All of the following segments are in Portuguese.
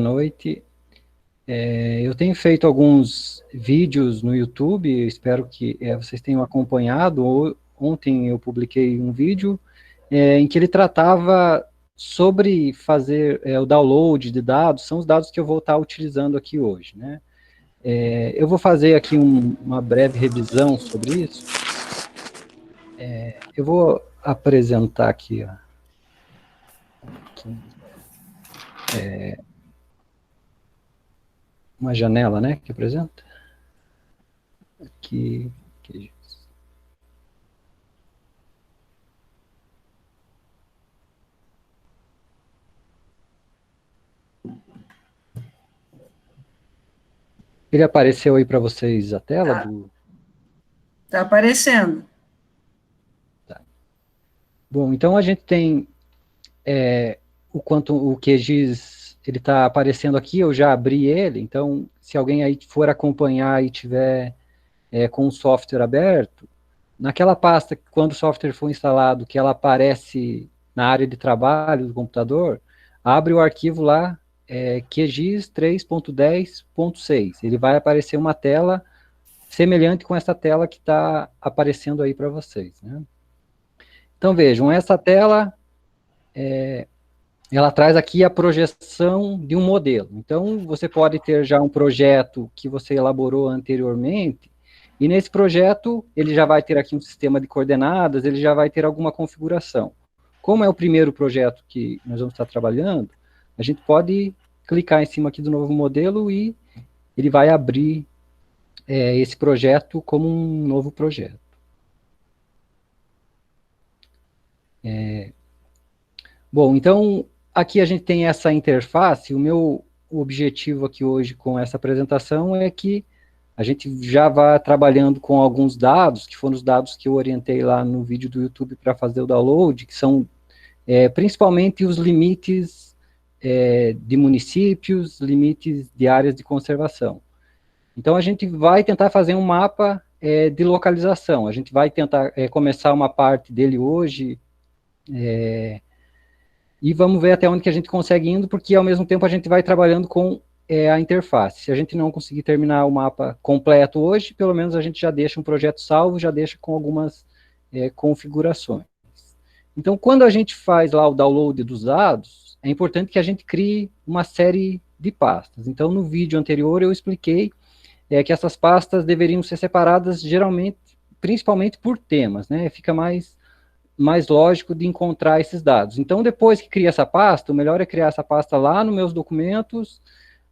noite. Eu tenho feito alguns vídeos no YouTube, espero que vocês tenham acompanhado. Ontem eu publiquei um vídeo em que ele tratava sobre fazer o download de dados, são os dados que eu vou estar utilizando aqui hoje, né? Eu vou fazer aqui uma breve revisão sobre isso. Eu vou apresentar aqui, ó, uma janela, né, que apresenta. Aqui. Ele apareceu aí para vocês a tela do... Tá aparecendo. Tá. Bom, então a gente tem o QGIS, ele está aparecendo aqui, eu já abri ele, então se alguém aí for acompanhar e tiver com o software aberto, naquela pasta, quando o software for instalado, que ela aparece na área de trabalho do computador, abre o arquivo lá, QGIS 3.10.6, ele vai aparecer uma tela semelhante com essa tela que está aparecendo aí para vocês, né? Então vejam, essa tela ela traz aqui a projeção de um modelo. Então, você pode ter já um projeto que você elaborou anteriormente, e nesse projeto, ele já vai ter aqui um sistema de coordenadas, ele já vai ter alguma configuração. Como é o primeiro projeto que nós vamos estar trabalhando, a gente pode clicar em cima aqui do novo modelo e ele vai abrir esse projeto como um novo projeto. Bom, então, aqui a gente tem essa interface. O meu objetivo aqui hoje com essa apresentação é que a gente já vai trabalhando com alguns dados, que foram os dados que eu orientei lá no vídeo do YouTube para fazer o download, que são principalmente os limites de municípios, limites de áreas de conservação. Então, a gente vai tentar fazer um mapa de localização. A gente vai tentar começar uma parte dele hoje, e vamos ver até onde que a gente consegue indo, porque ao mesmo tempo a gente vai trabalhando com a interface. Se a gente não conseguir terminar o mapa completo hoje, pelo menos a gente já deixa um projeto salvo, já deixa com algumas configurações. Então, quando a gente faz lá o download dos dados, é importante que a gente crie uma série de pastas. Então, no vídeo anterior eu expliquei que essas pastas deveriam ser separadas geralmente, principalmente por temas, né? Fica mais lógico de encontrar esses dados. Então, depois que cria essa pasta, o melhor é criar essa pasta lá nos meus documentos,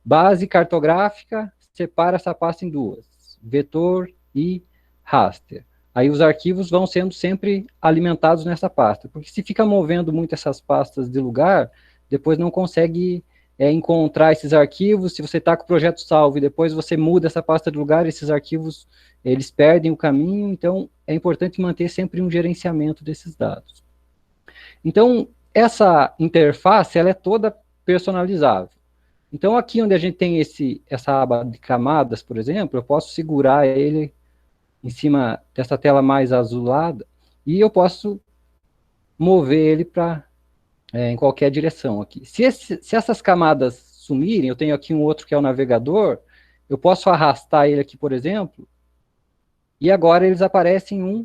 base cartográfica, separa essa pasta em duas, vetor e raster. Aí os arquivos vão sendo sempre alimentados nessa pasta, porque se fica movendo muito essas pastas de lugar, depois não consegue encontrar esses arquivos. Se você está com o projeto salvo e depois você muda essa pasta de lugar, esses arquivos eles perdem o caminho. Então é importante manter sempre um gerenciamento desses dados. Então essa interface ela é toda personalizável. Então aqui onde a gente tem essa aba de camadas, por exemplo, eu posso segurar ele em cima dessa tela mais azulada e eu posso mover ele para em qualquer direção aqui. Se essas camadas sumirem, eu tenho aqui um outro que é o navegador, eu posso arrastar ele aqui, por exemplo, e agora eles aparecem um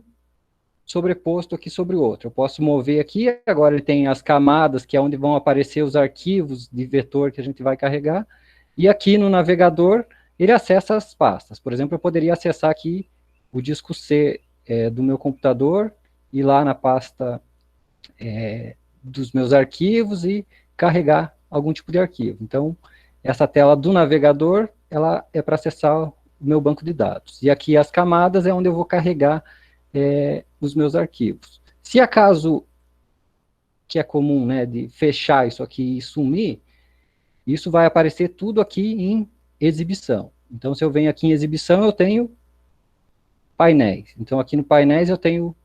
sobreposto aqui sobre o outro. Eu posso mover aqui, agora ele tem as camadas, que é onde vão aparecer os arquivos de vetor que a gente vai carregar, e aqui no navegador ele acessa as pastas. Por exemplo, eu poderia acessar aqui o disco C do meu computador, ir lá na pasta dos meus arquivos e carregar algum tipo de arquivo. Então, essa tela do navegador, ela é para acessar o meu banco de dados. E aqui as camadas é onde eu vou carregar os meus arquivos. Se acaso, que é comum, né, de fechar isso aqui e sumir, isso vai aparecer tudo aqui em exibição. Então, se eu venho aqui em exibição, eu tenho painéis. Então, aqui no painéis eu tenho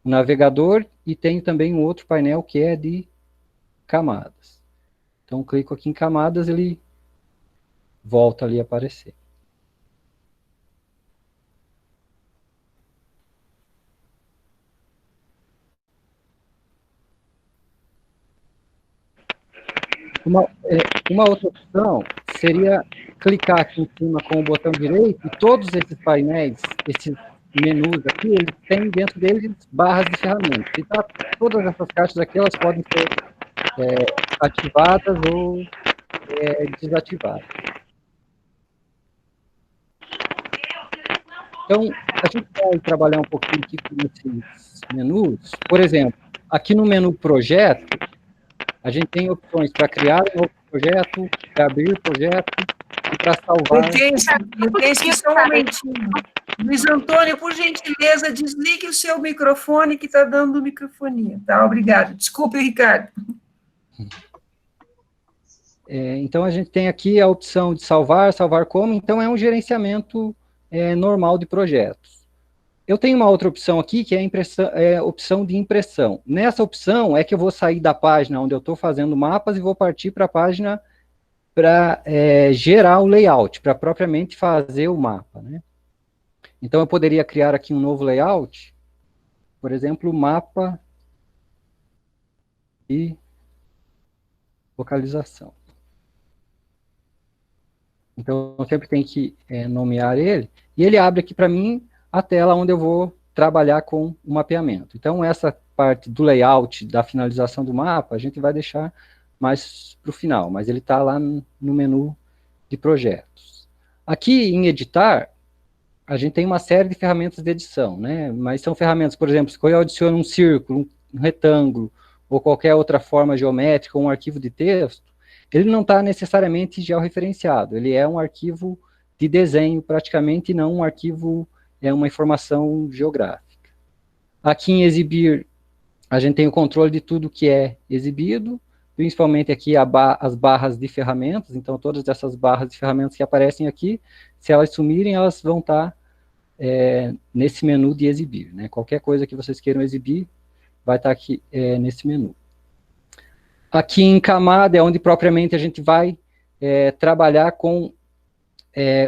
o navegador e tenho também um outro painel que é de camadas. Então, clico aqui em camadas, ele volta ali a aparecer. Uma outra opção seria clicar aqui em cima com o botão direito, e todos esses painéis, esses menus aqui, eles têm dentro deles barras de ferramentas. E todas essas caixas aqui, elas podem ser ativadas ou desativadas. Então, a gente vai trabalhar um pouquinho aqui com esses menus. Por exemplo, aqui no menu Projeto, a gente tem opções para criar um novo projeto, para abrir projeto e para salvar. Detém-se só um momentinho. Luiz Antônio, por gentileza, desligue o seu microfone que está dando microfonia. Tá, obrigado. Desculpe, Ricardo. Então, a gente tem aqui a opção de salvar como, então é um gerenciamento normal de projetos. Eu tenho uma outra opção aqui, que é a opção de impressão. Nessa opção é que eu vou sair da página onde eu estou fazendo mapas e vou partir para a página para gerar o layout, para propriamente fazer o mapa, né? Então, eu poderia criar aqui um novo layout, por exemplo, mapa e localização. Então, eu sempre tenho que nomear ele, e ele abre aqui para mim a tela onde eu vou trabalhar com o mapeamento. Então, essa parte do layout, da finalização do mapa, a gente vai deixar mais para o final, mas ele está lá no menu de projetos. Aqui em editar, a gente tem uma série de ferramentas de edição, né? Mas são ferramentas, por exemplo, se eu adiciono um círculo, um retângulo, ou qualquer outra forma geométrica, ou um arquivo de texto, ele não está necessariamente georreferenciado, ele é um arquivo de desenho praticamente, e não um arquivo, uma informação geográfica. Aqui em exibir, a gente tem o controle de tudo que é exibido, principalmente aqui as barras de ferramentas, então todas essas barras de ferramentas que aparecem aqui, se elas sumirem, elas vão estar nesse menu de exibir, né? Qualquer coisa que vocês queiram exibir, vai estar aqui nesse menu. Aqui em camada é onde propriamente a gente vai trabalhar com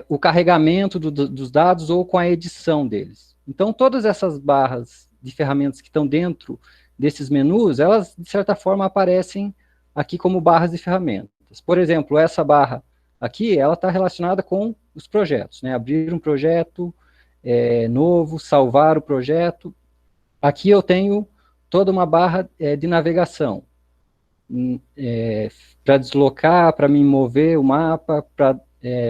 o carregamento dos dados ou com a edição deles. Então, todas essas barras de ferramentas que estão dentro desses menus, elas, de certa forma, aparecem aqui como barras de ferramentas. Por exemplo, essa barra aqui, ela está relacionada com os projetos, né? Abrir um projeto novo, salvar o projeto. Aqui eu tenho toda uma barra de navegação, para deslocar, para me mover o mapa, para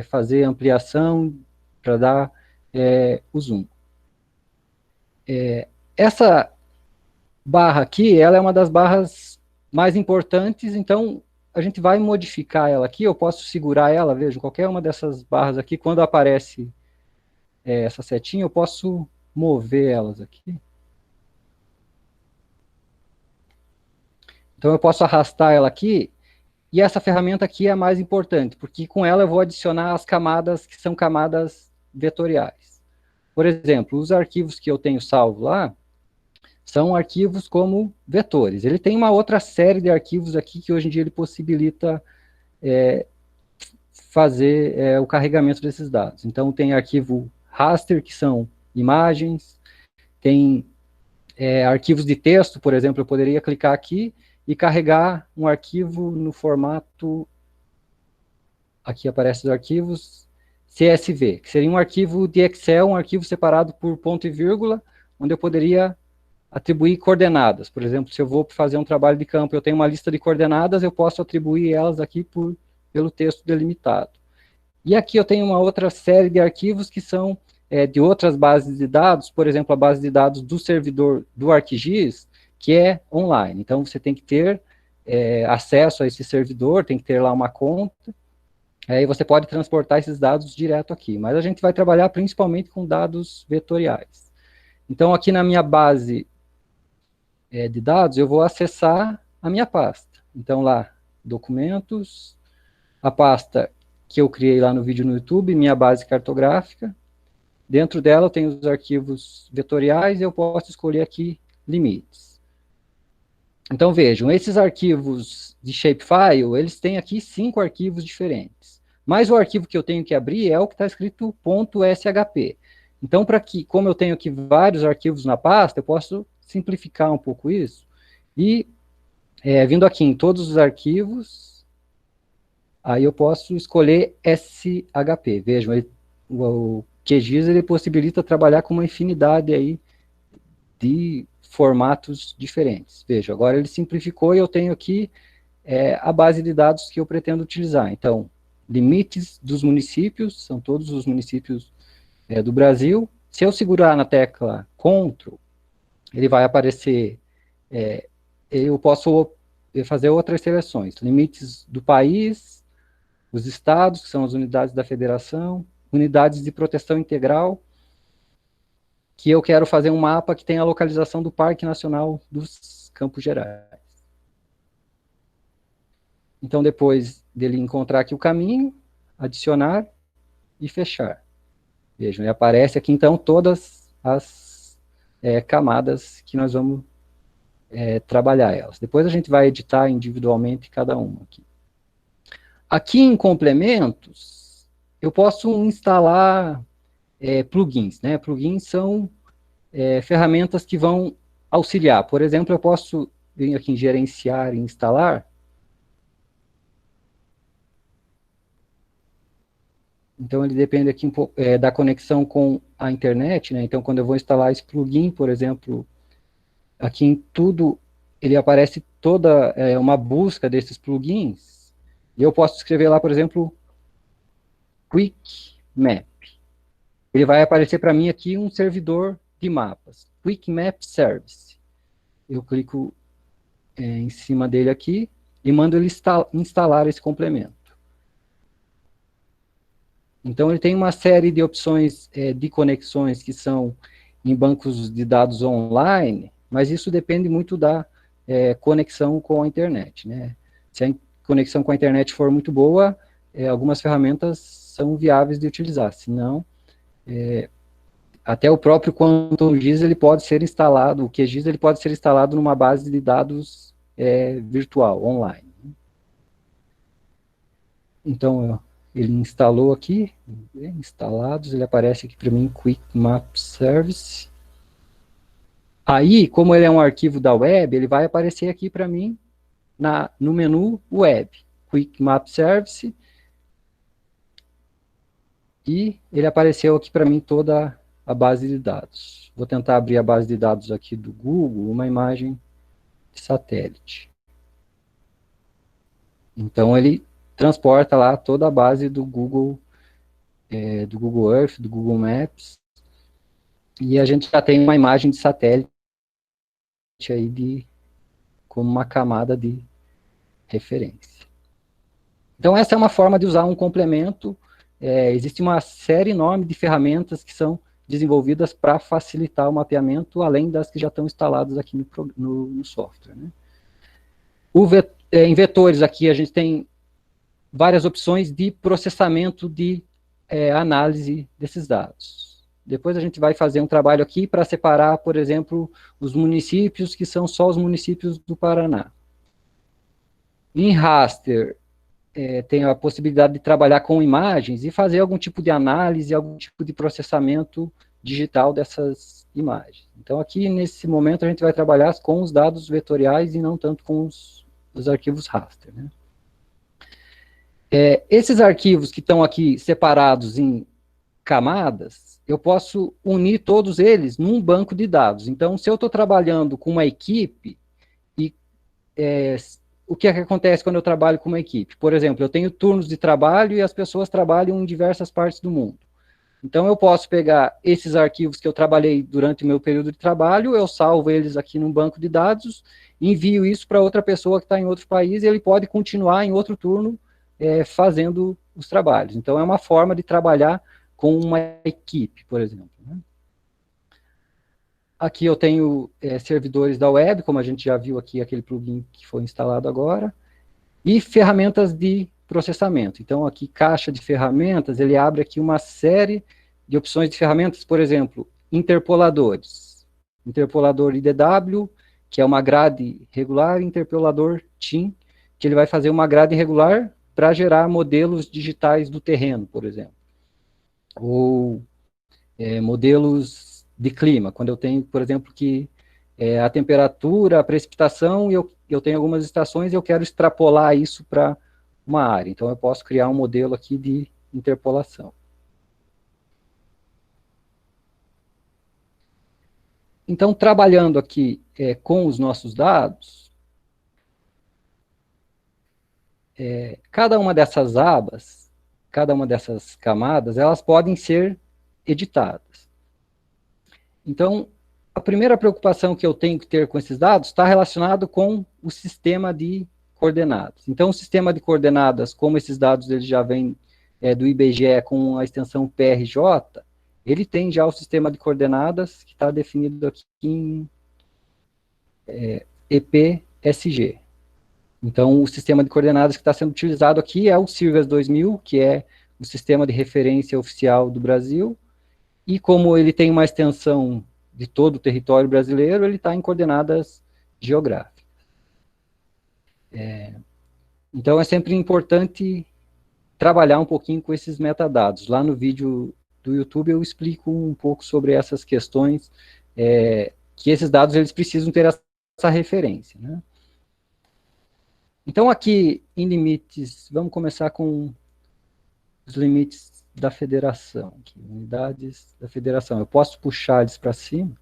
fazer ampliação, para dar o zoom. Essa barra aqui, ela é uma das barras mais importantes, então a gente vai modificar ela aqui, eu posso segurar ela, veja, qualquer uma dessas barras aqui, quando aparece essa setinha, eu posso mover elas aqui. Então eu posso arrastar ela aqui, e essa ferramenta aqui é a mais importante, porque com ela eu vou adicionar as camadas que são camadas vetoriais. Por exemplo, os arquivos que eu tenho salvo lá, são arquivos como vetores. Ele tem uma outra série de arquivos aqui, que hoje em dia ele possibilita fazer o carregamento desses dados. Então tem arquivo raster, que são imagens, tem arquivos de texto, por exemplo, eu poderia clicar aqui, e carregar um arquivo no formato, aqui aparecem os arquivos, CSV, que seria um arquivo de Excel, um arquivo separado por ponto e vírgula, onde eu poderia atribuir coordenadas. Por exemplo, se eu vou fazer um trabalho de campo, eu tenho uma lista de coordenadas, eu posso atribuir elas aqui pelo texto delimitado. E aqui eu tenho uma outra série de arquivos que são de outras bases de dados, por exemplo, a base de dados do servidor do ArcGIS, que é online. Então, você tem que ter acesso a esse servidor, tem que ter lá uma conta, aí você pode transportar esses dados direto aqui. Mas a gente vai trabalhar principalmente com dados vetoriais. Então, aqui na minha base de dados, eu vou acessar a minha pasta. Então, lá, documentos, a pasta que eu criei lá no vídeo no YouTube, minha base cartográfica. Dentro dela, eu tenho os arquivos vetoriais, e eu posso escolher aqui limites. Então, vejam, esses arquivos de shapefile, eles têm aqui 5 arquivos diferentes. Mas o arquivo que eu tenho que abrir é o que está escrito .shp. Então, como eu tenho aqui vários arquivos na pasta, eu posso simplificar um pouco isso. E, vindo aqui em todos os arquivos, Aí eu posso escolher SHP. Vejam, o QGIS ele possibilita trabalhar com uma infinidade aí de formatos diferentes. Veja, agora ele simplificou e eu tenho aqui a base de dados que eu pretendo utilizar. Então, limites dos municípios, são todos os municípios do Brasil. Se eu segurar na tecla CTRL, ele vai aparecer, eu posso fazer outras seleções, limites do país, os estados, que são as unidades da federação, unidades de proteção integral, que eu quero fazer um mapa que tenha a localização do Parque Nacional dos Campos Gerais. Então, depois dele encontrar aqui o caminho, adicionar e fechar. Vejam, ele aparece aqui, então, todas as camadas que nós vamos trabalhar elas. Depois a gente vai editar individualmente cada uma aqui. Aqui em complementos, eu posso instalar plugins, né? Plugins são ferramentas que vão auxiliar. Por exemplo, eu posso vir aqui em gerenciar e instalar. Então, ele depende aqui um pouco da conexão com a internet, né? Então, quando eu vou instalar esse plugin, por exemplo, aqui em tudo, ele aparece toda uma busca desses plugins, e eu posso escrever lá, por exemplo, Quick Map. Ele vai aparecer para mim aqui um servidor de mapas, Quick Map Service. Eu clico em cima dele aqui e mando ele instalar esse complemento. Então, ele tem uma série de opções de conexões que são em bancos de dados online, mas isso depende muito da conexão com a internet, né? Se a conexão com a internet for muito boa, algumas ferramentas são viáveis de utilizar, senão, até o próprio QuantumGIS ele pode ser instalado, o QGIS ele pode ser instalado numa base de dados virtual, online. Então, ele instalou aqui, instalados, ele aparece aqui para mim, Quick Map Service. Aí, como ele é um arquivo da web, ele vai aparecer aqui para mim no menu Web, Quick Map Service, e ele apareceu aqui para mim toda a base de dados. Vou tentar abrir a base de dados aqui do Google, uma imagem de satélite. Então, ele transporta lá toda a base do Google Earth, do Google Maps, e a gente já tem uma imagem de satélite aí como uma camada de referência. Então, essa é uma forma de usar um complemento. Existe uma série enorme de ferramentas que são desenvolvidas para facilitar o mapeamento, além das que já estão instaladas aqui no software, né? Em vetores aqui a gente tem várias opções de processamento de análise desses dados. Depois a gente vai fazer um trabalho aqui para separar, por exemplo, os municípios que são só os municípios do Paraná. Em raster, tem a possibilidade de trabalhar com imagens e fazer algum tipo de análise, algum tipo de processamento digital dessas imagens. Então, aqui, nesse momento, a gente vai trabalhar com os dados vetoriais e não tanto com os arquivos raster, né? Esses arquivos que estão aqui separados em camadas, eu posso unir todos eles num banco de dados. Então, se eu estou trabalhando com uma equipe, o que é que acontece quando eu trabalho com uma equipe? Por exemplo, eu tenho turnos de trabalho e as pessoas trabalham em diversas partes do mundo. Então, eu posso pegar esses arquivos que eu trabalhei durante o meu período de trabalho, eu salvo eles aqui num banco de dados, envio isso para outra pessoa que está em outro país e ele pode continuar em outro turno fazendo os trabalhos. Então, é uma forma de trabalhar com uma equipe, por exemplo, né? Aqui eu tenho servidores da web, como a gente já viu aqui, aquele plugin que foi instalado agora, e ferramentas de processamento. Então, aqui, caixa de ferramentas, ele abre aqui uma série de opções de ferramentas, por exemplo, interpoladores. Interpolador IDW, que é uma grade regular, interpolador TIM, que ele vai fazer uma grade regular para gerar modelos digitais do terreno, por exemplo. Ou modelos de clima, quando eu tenho, por exemplo, que a temperatura, a precipitação, e eu tenho algumas estações e eu quero extrapolar isso para uma área. Então, eu posso criar um modelo aqui de interpolação. Então, trabalhando aqui com os nossos dados, cada uma dessas abas, cada uma dessas camadas, elas podem ser editadas. Então, a primeira preocupação que eu tenho que ter com esses dados está relacionado com o sistema de coordenadas. Então, o sistema de coordenadas, como esses dados eles já vêm do IBGE com a extensão PRJ, ele tem já o sistema de coordenadas que está definido aqui em EPSG. Então, o sistema de coordenadas que está sendo utilizado aqui é o CIRGAS 2000, que é o sistema de referência oficial do Brasil, e como ele tem uma extensão de todo o território brasileiro, ele está em coordenadas geográficas. Então, é sempre importante trabalhar um pouquinho com esses metadados. Lá no vídeo do YouTube eu explico um pouco sobre essas questões, que esses dados eles precisam ter essa referência, né? Então, aqui em limites, vamos começar com os limites da federação, aqui, unidades da federação. Eu posso puxar eles para cima.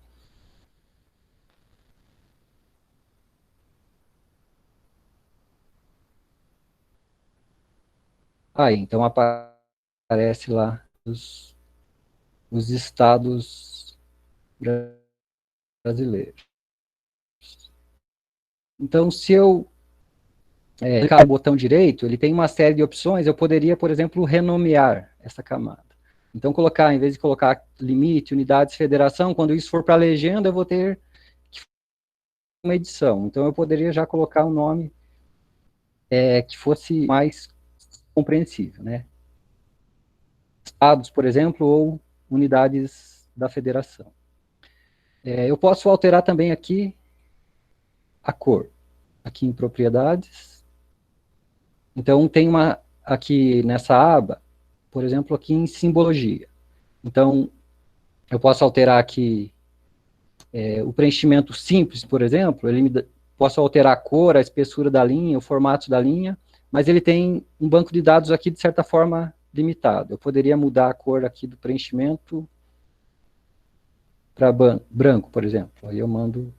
Aí, então aparece lá os estados brasileiros. Então, se eu clicar no botão direito, ele tem uma série de opções, eu poderia, por exemplo, renomear essa camada. Então, colocar, em vez de colocar limite, unidades, federação, quando isso for para a legenda, eu vou ter que fazer uma edição. Então, eu poderia já colocar um nome que fosse mais compreensível, né? Estados, por exemplo, ou unidades da federação. Eu posso alterar também aqui a cor, aqui em propriedades. Então, tem uma, aqui nessa aba, por exemplo, aqui em simbologia. Então, eu posso alterar aqui o preenchimento simples, por exemplo, posso alterar a cor, a espessura da linha, o formato da linha, mas ele tem um banco de dados aqui, de certa forma, limitado. Eu poderia mudar a cor aqui do preenchimento para branco, por exemplo. Aí eu mando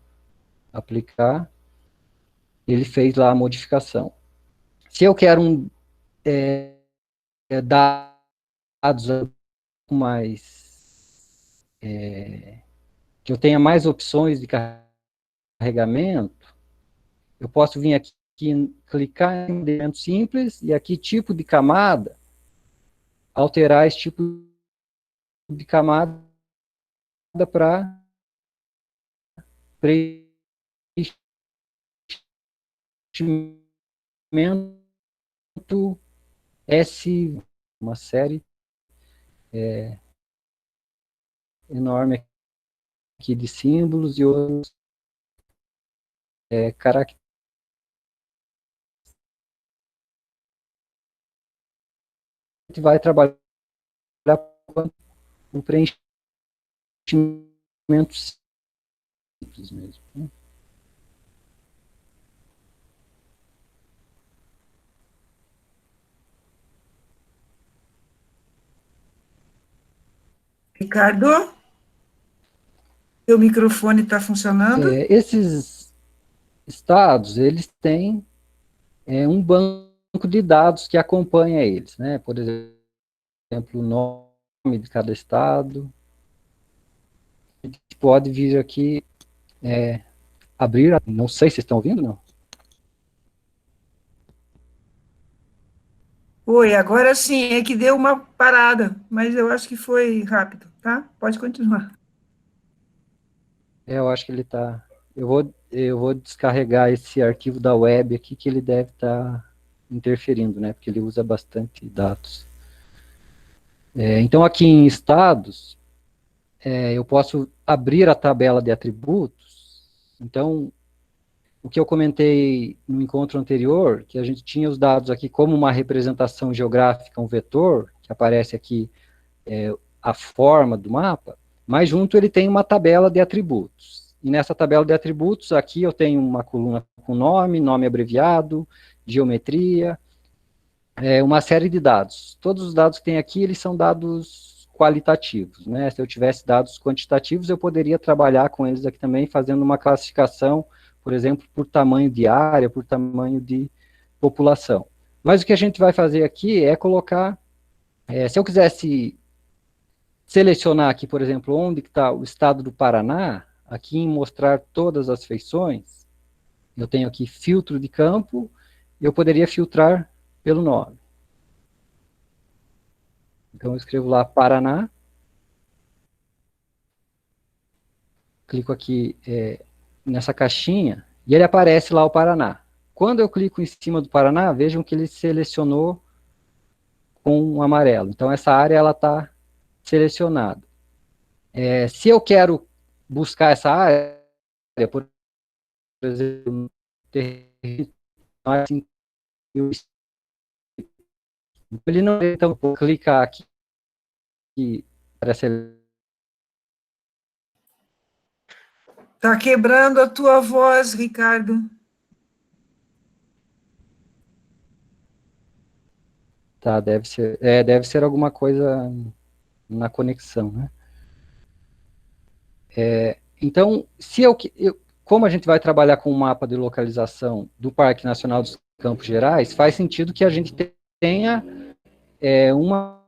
aplicar, ele fez lá a modificação. Se eu quero dados mais que eu tenha mais opções de carregamento, eu posso vir aqui clicar em elemento simples e aqui tipo de camada, alterar esse tipo de camada para preenchimento S, uma série enorme aqui de símbolos e outros caracteres. A gente vai trabalhar com o preenchimento simples mesmo, né? Ricardo, seu microfone está funcionando? Esses estados, eles têm um banco de dados que acompanha eles, né? Por exemplo, o nome de cada estado. A gente pode vir aqui abrir, não sei se estão ouvindo, não? Oi, agora sim, é que deu uma parada, mas eu acho que foi rápido, tá? Pode continuar. Eu acho que ele está... Eu vou descarregar esse arquivo da web aqui, que ele deve estar interferindo, né? Porque ele usa bastante dados. Então, aqui em estados, eu posso abrir a tabela de atributos. Então, o que eu comentei no encontro anterior, que a gente tinha os dados aqui como uma representação geográfica, um vetor, que aparece aqui a forma do mapa, mas junto ele tem uma tabela de atributos. E nessa tabela de atributos, aqui eu tenho uma coluna com nome, nome abreviado, geometria, uma série de dados. Todos os dados que tem aqui, eles são dados qualitativos, né? Se eu tivesse dados quantitativos, eu poderia trabalhar com eles aqui também, fazendo uma classificação, por exemplo, por tamanho de área, por tamanho de população. Mas o que a gente vai fazer aqui é colocar, se eu quisesse selecionar aqui, por exemplo, onde está o estado do Paraná, aqui em mostrar todas as feições, eu tenho aqui filtro de campo, eu poderia filtrar pelo nome. Então, eu escrevo lá Paraná, clico aqui nessa caixinha, e ele aparece lá o Paraná. Quando eu clico em cima do Paraná, vejam que ele selecionou com um amarelo. Então, essa área está selecionada. Se eu quero buscar essa área, por exemplo, ele não, então, vou clicar aqui para selecionar. Está quebrando a tua voz, Ricardo. Tá, deve ser alguma coisa na conexão, né? Então, como a gente vai trabalhar com o mapa de localização do Parque Nacional dos Campos Gerais, faz sentido que a gente tenha uma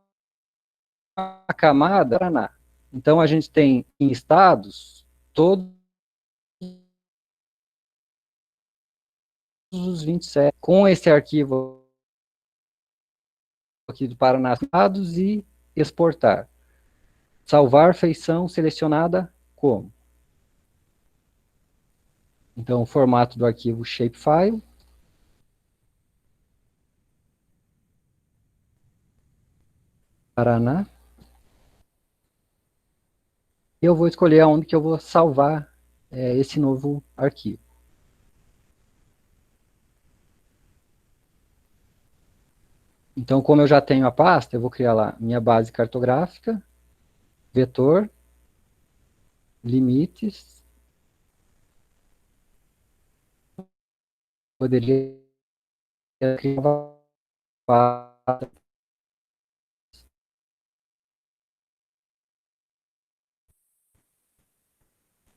camada Paraná. Então, a gente tem em estados todos os 27, com esse arquivo aqui do Paraná, estados e exportar. Salvar feição selecionada como? Então, o formato do arquivo shapefile. Paraná. E eu vou escolher aonde que eu vou salvar esse novo arquivo. Então, como eu já tenho a pasta, eu vou criar lá minha base cartográfica, vetor, limites. Poderia criar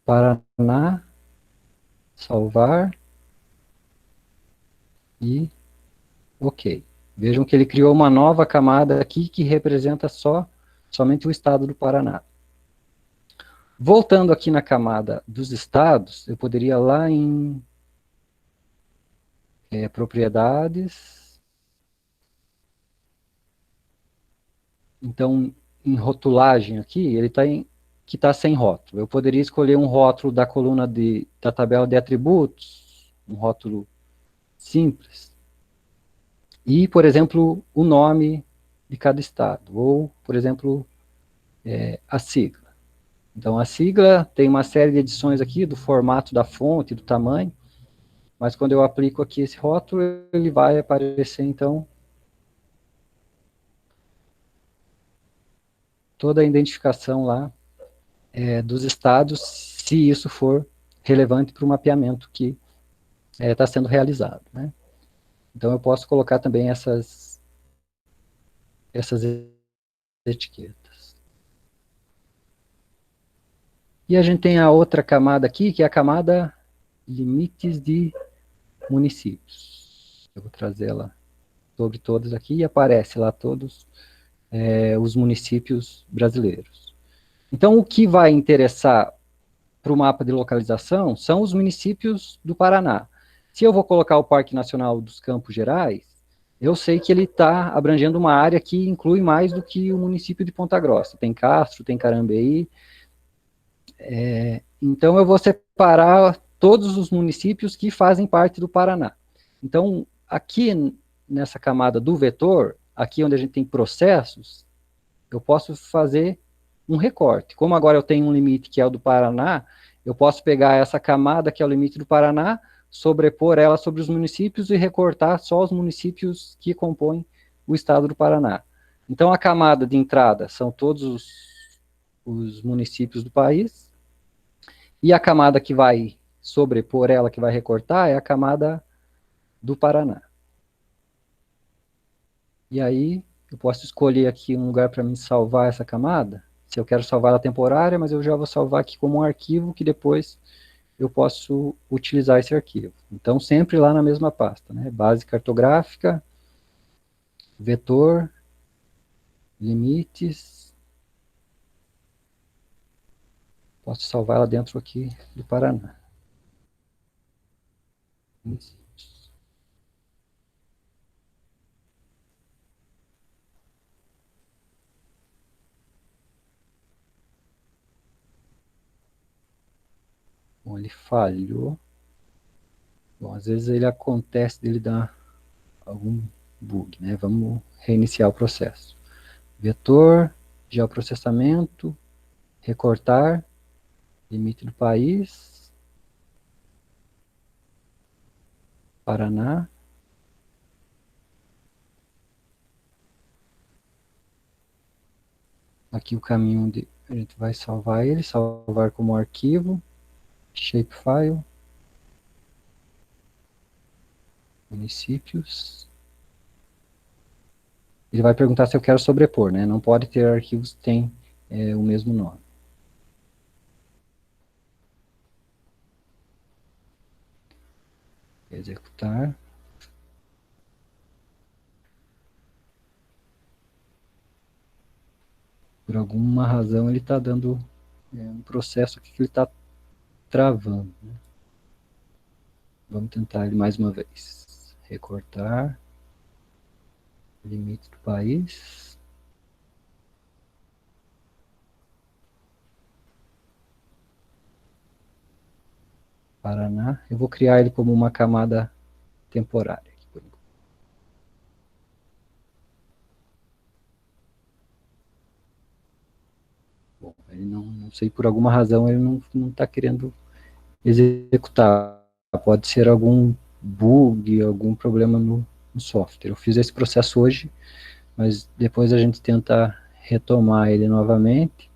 Paraná, salvar e ok. Vejam que ele criou uma nova camada aqui que representa somente o estado do Paraná. Voltando aqui na camada dos estados, eu poderia ir lá em propriedades. Então, em rotulagem aqui, ele está que está sem rótulo. Eu poderia escolher um rótulo da coluna da tabela de atributos, um rótulo simples. E, por exemplo, o nome de cada estado, ou, por exemplo, a sigla. Então, a sigla tem uma série de edições aqui do formato da fonte, do tamanho, mas quando eu aplico aqui esse rótulo, ele vai aparecer, então, toda a identificação lá dos estados, se isso for relevante para o mapeamento que está sendo realizado, né? Então, eu posso colocar também essas etiquetas. E a gente tem a outra camada aqui, que é a camada limites de municípios. Eu vou trazer ela sobre todos aqui e aparece lá todos os municípios brasileiros. Então, o que vai interessar para o mapa de localização são os municípios do Paraná. Se eu vou colocar o Parque Nacional dos Campos Gerais, eu sei que ele está abrangendo uma área que inclui mais do que o município de Ponta Grossa. Tem Castro, tem Carambeí. Então, eu vou separar todos os municípios que fazem parte do Paraná. Então, aqui nessa camada do vetor, aqui onde a gente tem processos, eu posso fazer um recorte. Como agora eu tenho um limite que é o do Paraná, eu posso pegar essa camada que é o limite do Paraná, sobrepor ela sobre os municípios e recortar só os municípios que compõem o estado do Paraná. Então, a camada de entrada são todos os municípios do país, e a camada que vai sobrepor ela, que vai recortar, é a camada do Paraná. E aí, eu posso escolher aqui um lugar para mim salvar essa camada. Se eu quero salvar ela temporária, mas eu já vou salvar aqui como um arquivo que depois eu posso utilizar esse arquivo. Então, sempre lá na mesma pasta, né? Base cartográfica, vetor, limites. Posso salvar ela dentro aqui do Paraná. Bom, ele falhou. Bom, às vezes ele acontece dele dar algum bug, né? Vamos reiniciar o processo. Vetor, geoprocessamento, recortar, limite do país, Paraná. Aqui o caminho onde a gente vai salvar ele, salvar como arquivo, shapefile, municípios. Ele vai perguntar se eu quero sobrepor, né? Não pode ter arquivos que têm o mesmo nome. Executar. Por alguma razão ele está dando um processo aqui que ele está travando. Né? Vamos tentar ele mais uma vez. Recortar. Limite do país. Paraná. Eu vou criar ele como uma camada temporária. Bom, ele não sei, por alguma razão ele não está querendo executar. Pode ser algum bug, algum problema no software. Eu fiz esse processo hoje, mas depois a gente tenta retomar ele novamente.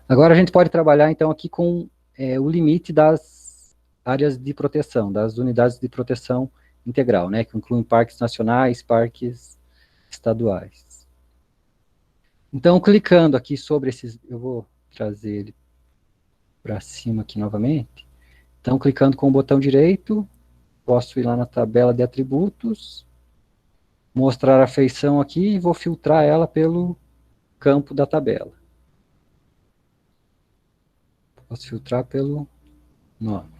Agora a gente pode trabalhar então aqui com o limite das áreas de proteção, das unidades de proteção integral, né, que incluem parques nacionais, parques estaduais. Então, clicando aqui sobre esses, eu vou trazer ele para cima aqui novamente. Então, clicando com o botão direito, posso ir lá na tabela de atributos, mostrar a feição aqui e vou filtrar ela pelo campo da tabela. Posso filtrar pelo nome.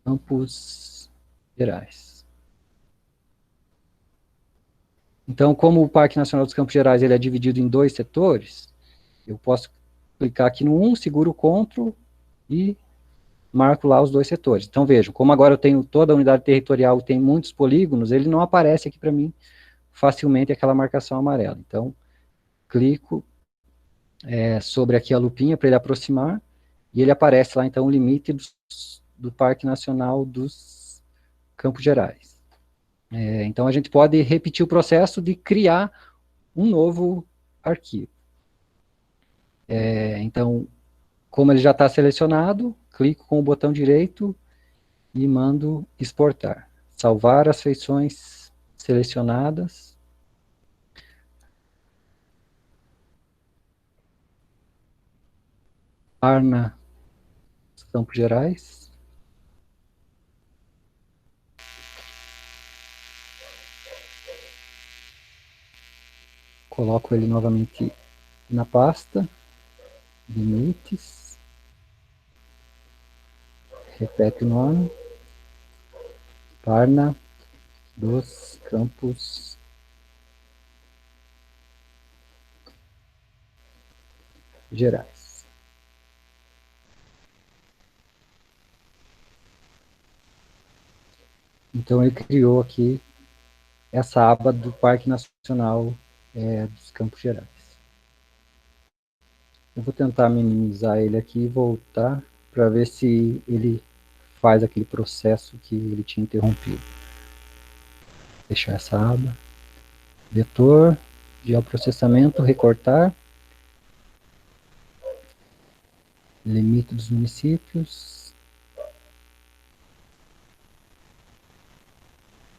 Campos Gerais. Então, como o Parque Nacional dos Campos Gerais ele é dividido em 2 setores, eu posso clicar aqui no 1, seguro o CTRL e marco lá os 2 setores. Então, vejam, como agora eu tenho toda a unidade territorial e tem muitos polígonos, ele não aparece aqui para mim facilmente aquela marcação amarela. Então, clico sobre aqui a lupinha para ele aproximar, e ele aparece lá, então, o limite do Parque Nacional dos Campos Gerais. Então, a gente pode repetir o processo de criar um novo arquivo. Então, como ele já está selecionado, clico com o botão direito e mando exportar. Salvar as feições selecionadas. Arna, Campos Gerais. Coloco ele novamente na pasta. Limites. Repete o nome. Parna dos Campos Gerais. Então ele criou aqui essa aba do Parque Nacional dos Campos Gerais. Eu vou tentar minimizar ele aqui e voltar para ver se ele faz aquele processo que ele tinha interrompido. Fechar essa aba. Vetor, geoprocessamento, recortar. Limite dos municípios.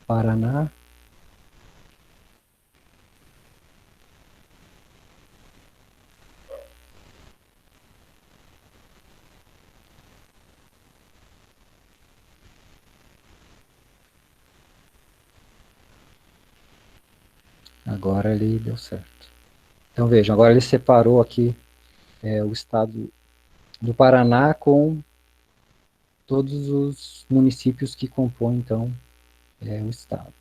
Paraná. Agora ele deu certo. Então vejam, agora ele separou aqui o estado do Paraná com todos os municípios que compõem, então, o estado.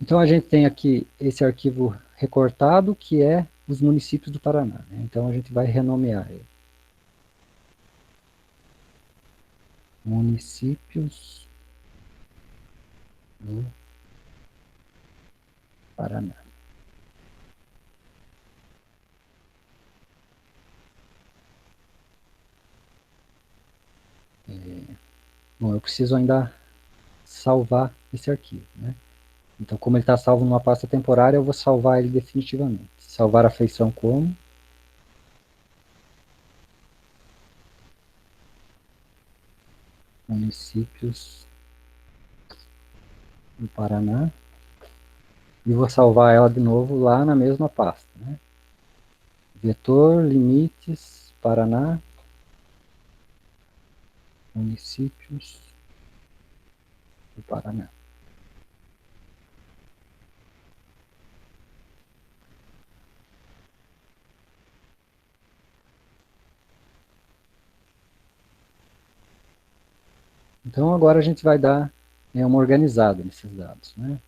Então a gente tem aqui esse arquivo recortado, que é os municípios do Paraná, né? Então a gente vai renomear ele. Municípios do Paraná. Bom, eu preciso ainda salvar esse arquivo, né? Então, como ele está salvo numa pasta temporária, eu vou salvar ele definitivamente. Salvar a feição como. Municípios do Paraná. E vou salvar ela de novo lá na mesma pasta, né? Vetor, limites, Paraná. Municípios do Paraná. Então agora a gente vai dar uma organizada nesses dados, né?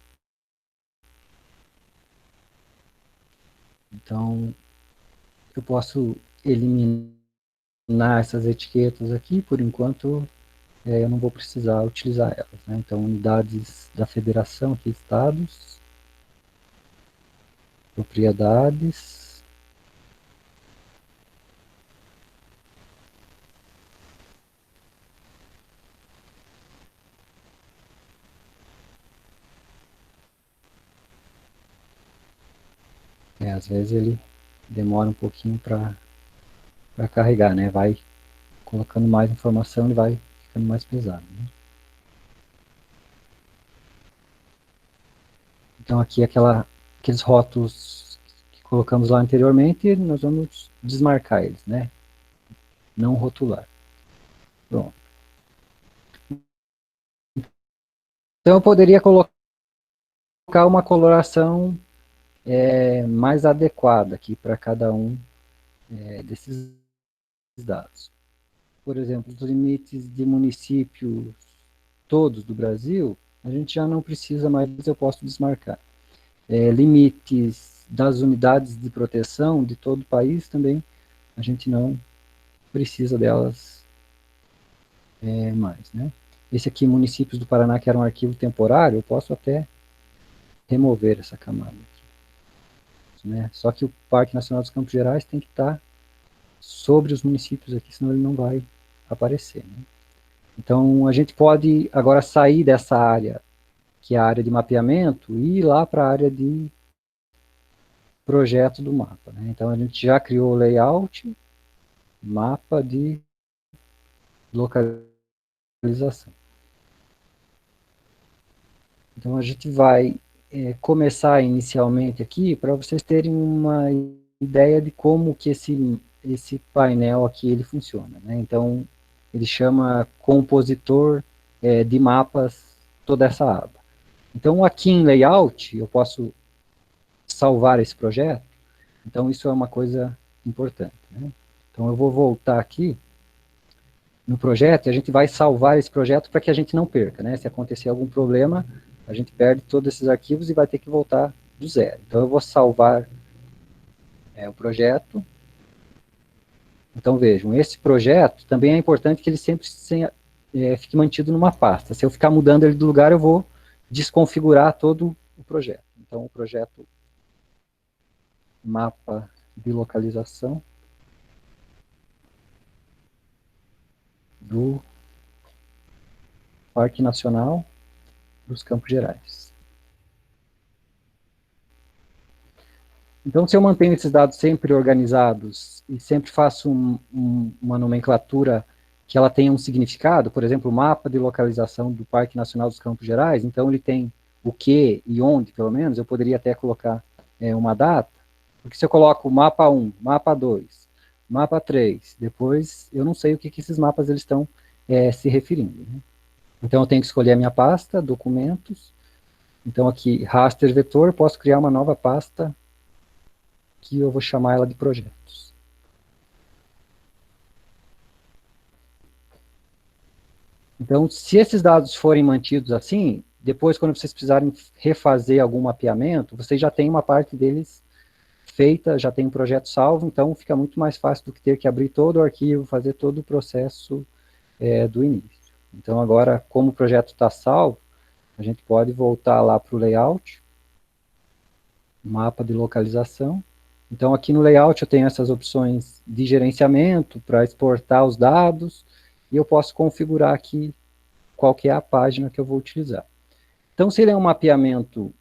Então eu posso eliminar essas etiquetas aqui, por enquanto eu não vou precisar utilizar elas, né? Então unidades da federação aqui, estados, propriedades, às vezes ele demora um pouquinho para carregar, né? Vai colocando mais informação, ele vai ficando mais pesado, né? Então aqui aqueles rótulos que colocamos lá anteriormente, nós vamos desmarcar eles, né? Não rotular. Pronto. Então eu poderia colocar uma coloração mais adequada aqui para cada um desses dados. Por exemplo, os limites de municípios todos do Brasil, a gente já não precisa mais, eu posso desmarcar. Limites das unidades de proteção de todo o país também, a gente não precisa delas mais, né? Esse aqui, municípios do Paraná, que era um arquivo temporário, eu posso até remover essa camada aqui, né? Só que o Parque Nacional dos Campos Gerais tem que estar sobre os municípios aqui, senão ele não vai aparecer, né? Então, a gente pode agora sair dessa área, que é a área de mapeamento, e ir lá para a área de projeto do mapa, né? Então, a gente já criou o layout, mapa de localização. Então, a gente vai começar inicialmente aqui, para vocês terem uma ideia de como que esse painel aqui ele funciona, né? Então, ele chama compositor de mapas, toda essa aba. Então, aqui em layout, eu posso salvar esse projeto. Então, isso é uma coisa importante, né? Então, eu vou voltar aqui no projeto e a gente vai salvar esse projeto para que a gente não perca, né? Se acontecer algum problema, a gente perde todos esses arquivos e vai ter que voltar do zero. Então, eu vou salvar o projeto. Então, vejam, esse projeto também é importante que ele sempre fique mantido numa pasta. Se eu ficar mudando ele do lugar, eu vou desconfigurar todo o projeto. Então, o projeto mapa de localização do Parque Nacional dos Campos Gerais. Então, se eu mantenho esses dados sempre organizados e sempre faço uma nomenclatura que ela tenha um significado, por exemplo, o mapa de localização do Parque Nacional dos Campos Gerais, então ele tem o que e onde, pelo menos, eu poderia até colocar uma data, porque se eu coloco mapa 1, mapa 2, mapa 3, depois eu não sei o que esses mapas eles estão se referindo, né? Então, eu tenho que escolher a minha pasta, documentos. Então, aqui, raster vetor, posso criar uma nova pasta que eu vou chamar ela de projetos. Então, se esses dados forem mantidos assim, depois, quando vocês precisarem refazer algum mapeamento, vocês já têm uma parte deles feita, já tem um projeto salvo, então fica muito mais fácil do que ter que abrir todo o arquivo, fazer todo o processo do início. Então, agora, como o projeto está salvo, a gente pode voltar lá para o layout, mapa de localização. Então, aqui no layout eu tenho essas opções de gerenciamento para exportar os dados, e eu posso configurar aqui qual que é a página que eu vou utilizar. Então, se ele é um mapeamento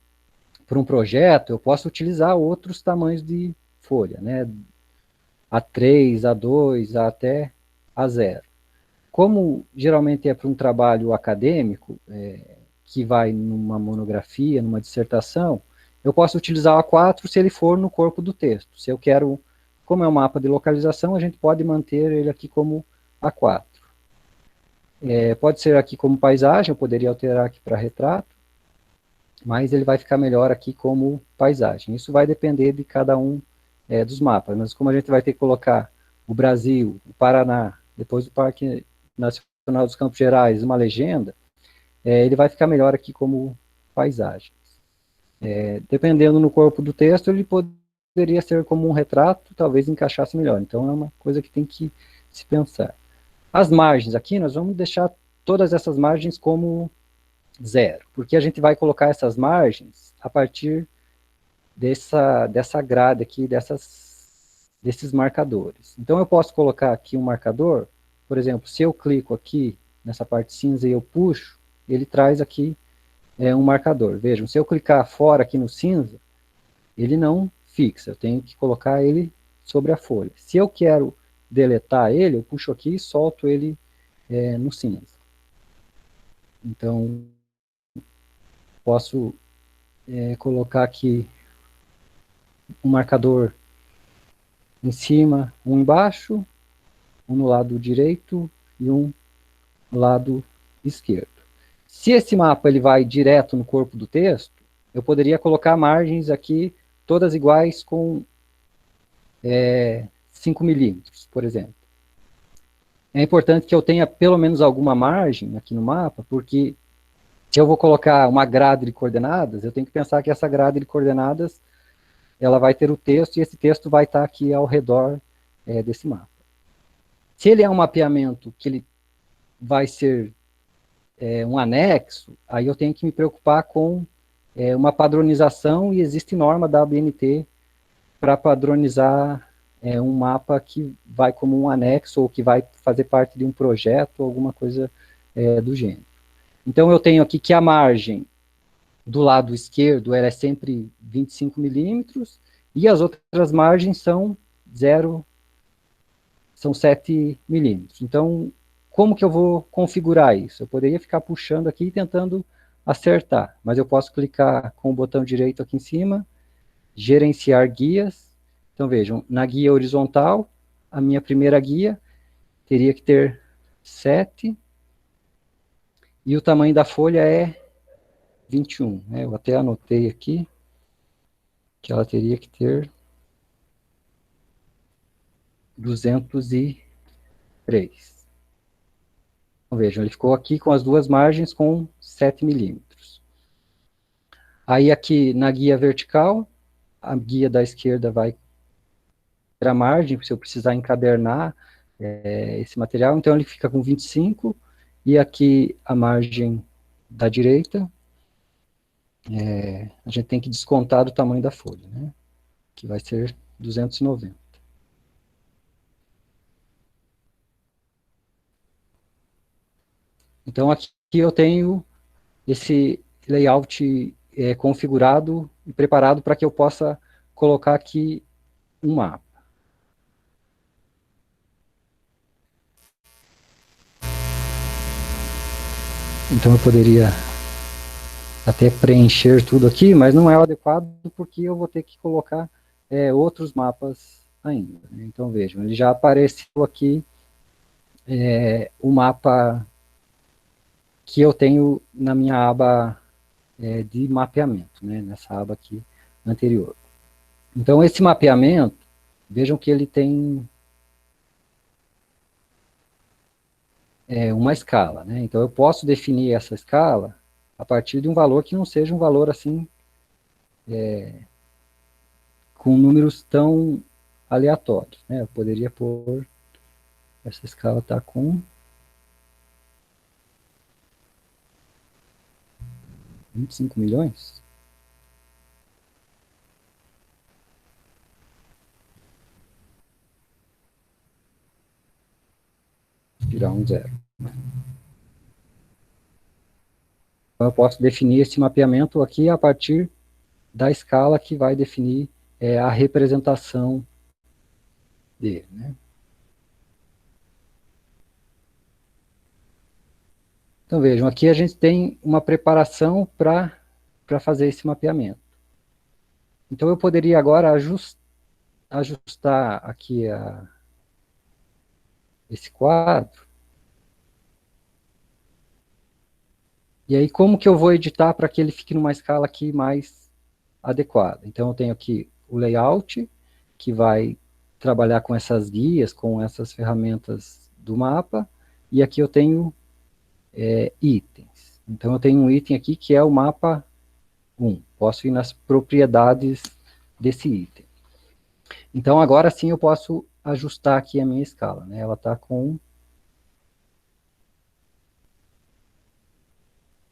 para um projeto, eu posso utilizar outros tamanhos de folha, né? A3, A2, até A0. Como geralmente é para um trabalho acadêmico, que vai numa monografia, numa dissertação, eu posso utilizar o A4 se ele for no corpo do texto. Se eu quero, como é um mapa de localização, a gente pode manter ele aqui como A4. Pode ser aqui como paisagem, eu poderia alterar aqui para retrato, mas ele vai ficar melhor aqui como paisagem. Isso vai depender de cada um dos mapas, mas como a gente vai ter que colocar o Brasil, o Paraná, depois o Parque Nacional dos Campos Gerais, uma legenda, ele vai ficar melhor aqui como paisagem. Dependendo no corpo do texto, ele poderia ser como um retrato, talvez encaixasse melhor. Então é uma coisa que tem que se pensar. As margens aqui, nós vamos deixar todas essas margens como 0, porque a gente vai colocar essas margens a partir dessa grade aqui, desses marcadores. Então eu posso colocar aqui um marcador, por exemplo, se eu clico aqui nessa parte cinza e eu puxo, ele traz aqui um marcador. Vejam, se eu clicar fora aqui no cinza, ele não fixa, eu tenho que colocar ele sobre a folha. Se eu quero deletar ele, eu puxo aqui e solto ele no cinza. Então, posso colocar aqui um marcador em cima, um embaixo, um no lado direito e um no lado esquerdo. Se esse mapa ele vai direto no corpo do texto, eu poderia colocar margens aqui todas iguais com 5 milímetros, por exemplo. É importante que eu tenha pelo menos alguma margem aqui no mapa, porque se eu vou colocar uma grade de coordenadas, eu tenho que pensar que essa grade de coordenadas ela vai ter o texto, e esse texto vai estar aqui ao redor desse mapa. Se ele é um mapeamento que ele vai ser um anexo, aí eu tenho que me preocupar com uma padronização, e existe norma da ABNT para padronizar um mapa que vai como um anexo, ou que vai fazer parte de um projeto, ou alguma coisa do gênero. Então eu tenho aqui que a margem do lado esquerdo ela é sempre 25 milímetros, e as outras margens são 7 milímetros. Então, como que eu vou configurar isso? Eu poderia ficar puxando aqui e tentando acertar, mas eu posso clicar com o botão direito aqui em cima, gerenciar guias. Então, vejam, na guia horizontal, a minha primeira guia teria que ter 7, e o tamanho da folha é 21, né? Eu até anotei aqui que ela teria que ter 203. Então, vejam, ele ficou aqui com as duas margens com 7 milímetros. Aí aqui na guia vertical, a guia da esquerda vai ter a margem, se eu precisar encadernar esse material, então ele fica com 25, e aqui a margem da direita, a gente tem que descontar do tamanho da folha, né? Que vai ser 290. Então aqui eu tenho esse layout configurado e preparado para que eu possa colocar aqui um mapa. Então eu poderia até preencher tudo aqui, mas não é o adequado, porque eu vou ter que colocar outros mapas ainda. Né? Então vejam, ele já apareceu aqui o mapa que eu tenho na minha aba de mapeamento, né, nessa aba aqui anterior. Então, esse mapeamento, vejam que ele tem uma escala, né? Então, eu posso definir essa escala a partir de um valor que não seja um valor assim, com números tão aleatórios, né? Eu poderia pôr, essa escala está com 25 milhões? Tirar um zero. Então, eu posso definir esse mapeamento aqui a partir da escala que vai definir a representação dele, né? Então, vejam, aqui a gente tem uma preparação para fazer esse mapeamento. Então, eu poderia agora ajustar aqui esse quadro. E aí, como que eu vou editar para que ele fique numa escala aqui mais adequada? Então, eu tenho aqui o layout, que vai trabalhar com essas guias, com essas ferramentas do mapa, e aqui eu tenho itens. Então, eu tenho um item aqui que é o mapa 1. Posso ir nas propriedades desse item. Então, agora sim eu posso ajustar aqui a minha escala, né? Ela está com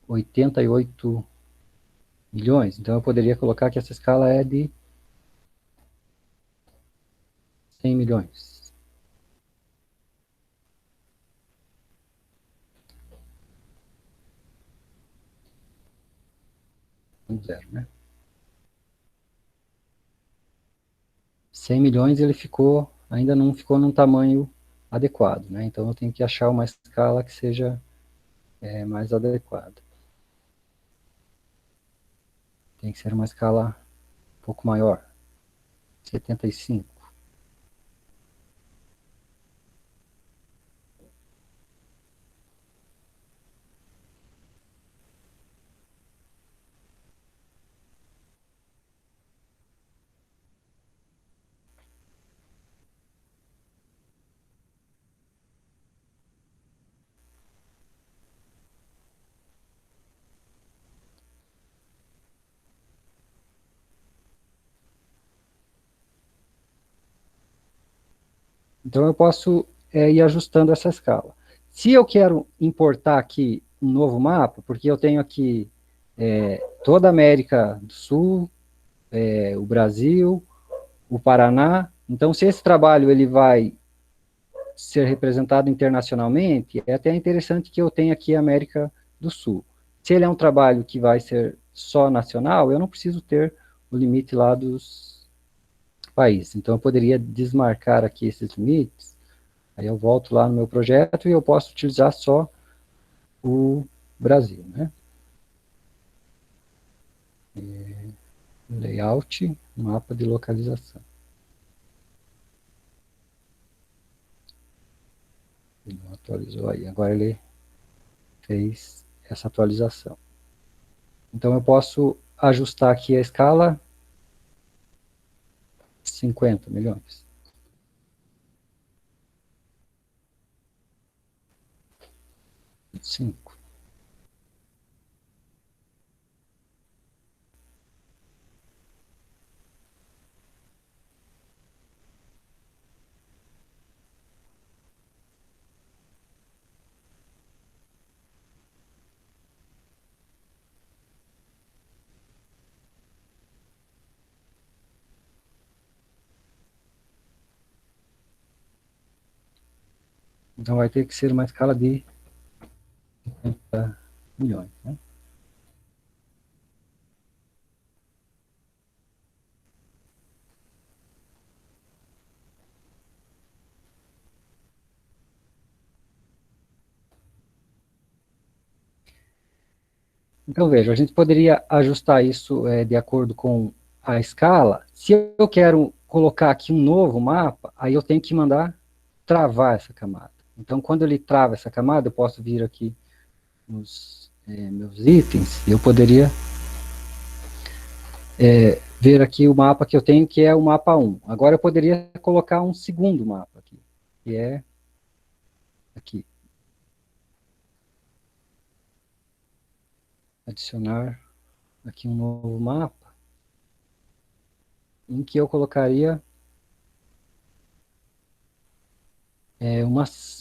88 milhões. Então, eu poderia colocar que essa escala é de 100 milhões. Zero, né? 100 milhões ele ficou, ainda não ficou num tamanho adequado, né? Então eu tenho que achar uma escala que seja mais adequada. Tem que ser uma escala um pouco maior, 75. Então eu posso ir ajustando essa escala. Se eu quero importar aqui um novo mapa, porque eu tenho aqui toda a América do Sul, o Brasil, o Paraná, então se esse trabalho ele vai ser representado internacionalmente, é até interessante que eu tenha aqui a América do Sul. Se ele é um trabalho que vai ser só nacional, eu não preciso ter o limite lá dos países. Então eu poderia desmarcar aqui esses limites. Aí eu volto lá no meu projeto e eu posso utilizar só o Brasil, né? Layout, mapa de localização. Ele não atualizou aí, agora ele fez essa atualização. Então eu posso ajustar aqui a escala 50 milhões. 5. Então vai ter que ser uma escala de 50 milhões, né? Então, veja, a gente poderia ajustar isso de acordo com a escala. Se eu quero colocar aqui um novo mapa, aí eu tenho que mandar travar essa camada. Então, quando ele trava essa camada, eu posso vir aqui meus itens, eu poderia ver aqui o mapa que eu tenho, que é o mapa 1. Agora eu poderia colocar um segundo mapa aqui, que é aqui. Adicionar aqui um novo mapa, em que eu colocaria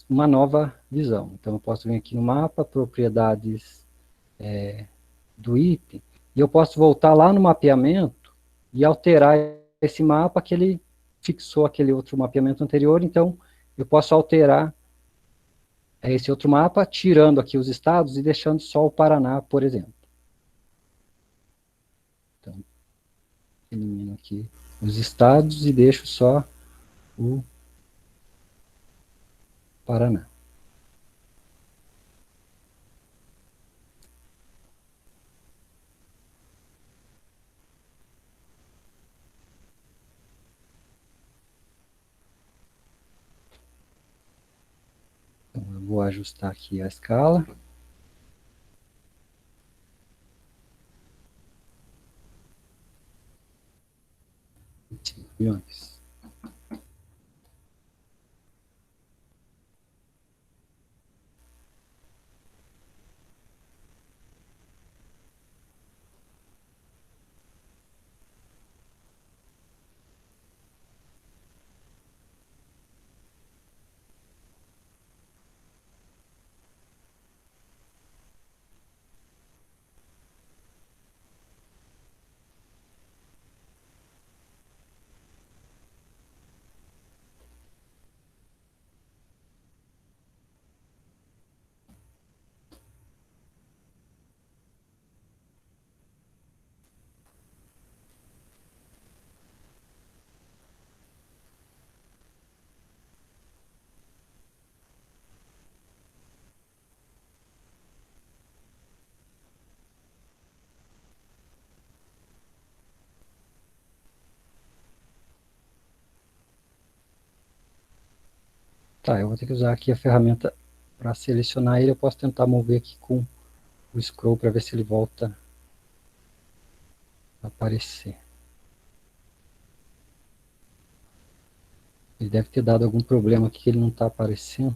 uma nova visão. Então, eu posso vir aqui no mapa, propriedades do item, e eu posso voltar lá no mapeamento e alterar esse mapa que ele fixou aquele outro mapeamento anterior. Então, eu posso alterar esse outro mapa, tirando aqui os estados e deixando só o Paraná, por exemplo. Então, elimino aqui os estados e deixo só o Paraná. Então, eu vou ajustar aqui a escala. Milhões. Tá, eu vou ter que usar aqui a ferramenta para selecionar ele. Eu posso tentar mover aqui com o scroll para ver se ele volta a aparecer. Ele deve ter dado algum problema aqui que ele não está aparecendo.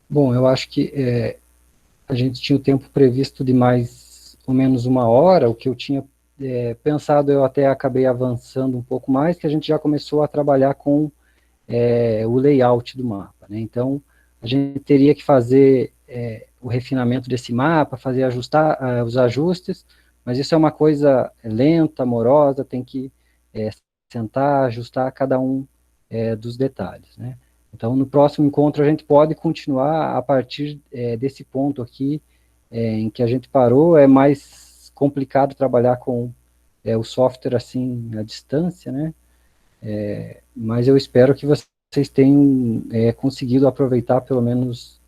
Bom, eu acho que a gente tinha o tempo previsto de mais ou menos 1 hora. O que eu tinha pensado, eu até acabei avançando um pouco mais, que a gente já começou a trabalhar com o layout do mapa, né? Então, a gente teria que fazer o refinamento desse mapa, ajustar os ajustes, mas isso é uma coisa lenta, morosa, tem que sentar, ajustar cada um dos detalhes, né? Então, no próximo encontro, a gente pode continuar a partir desse ponto aqui, em que a gente parou. É mais complicado trabalhar com o software assim, à distância, né? Mas eu espero que vocês tenham conseguido aproveitar pelo menos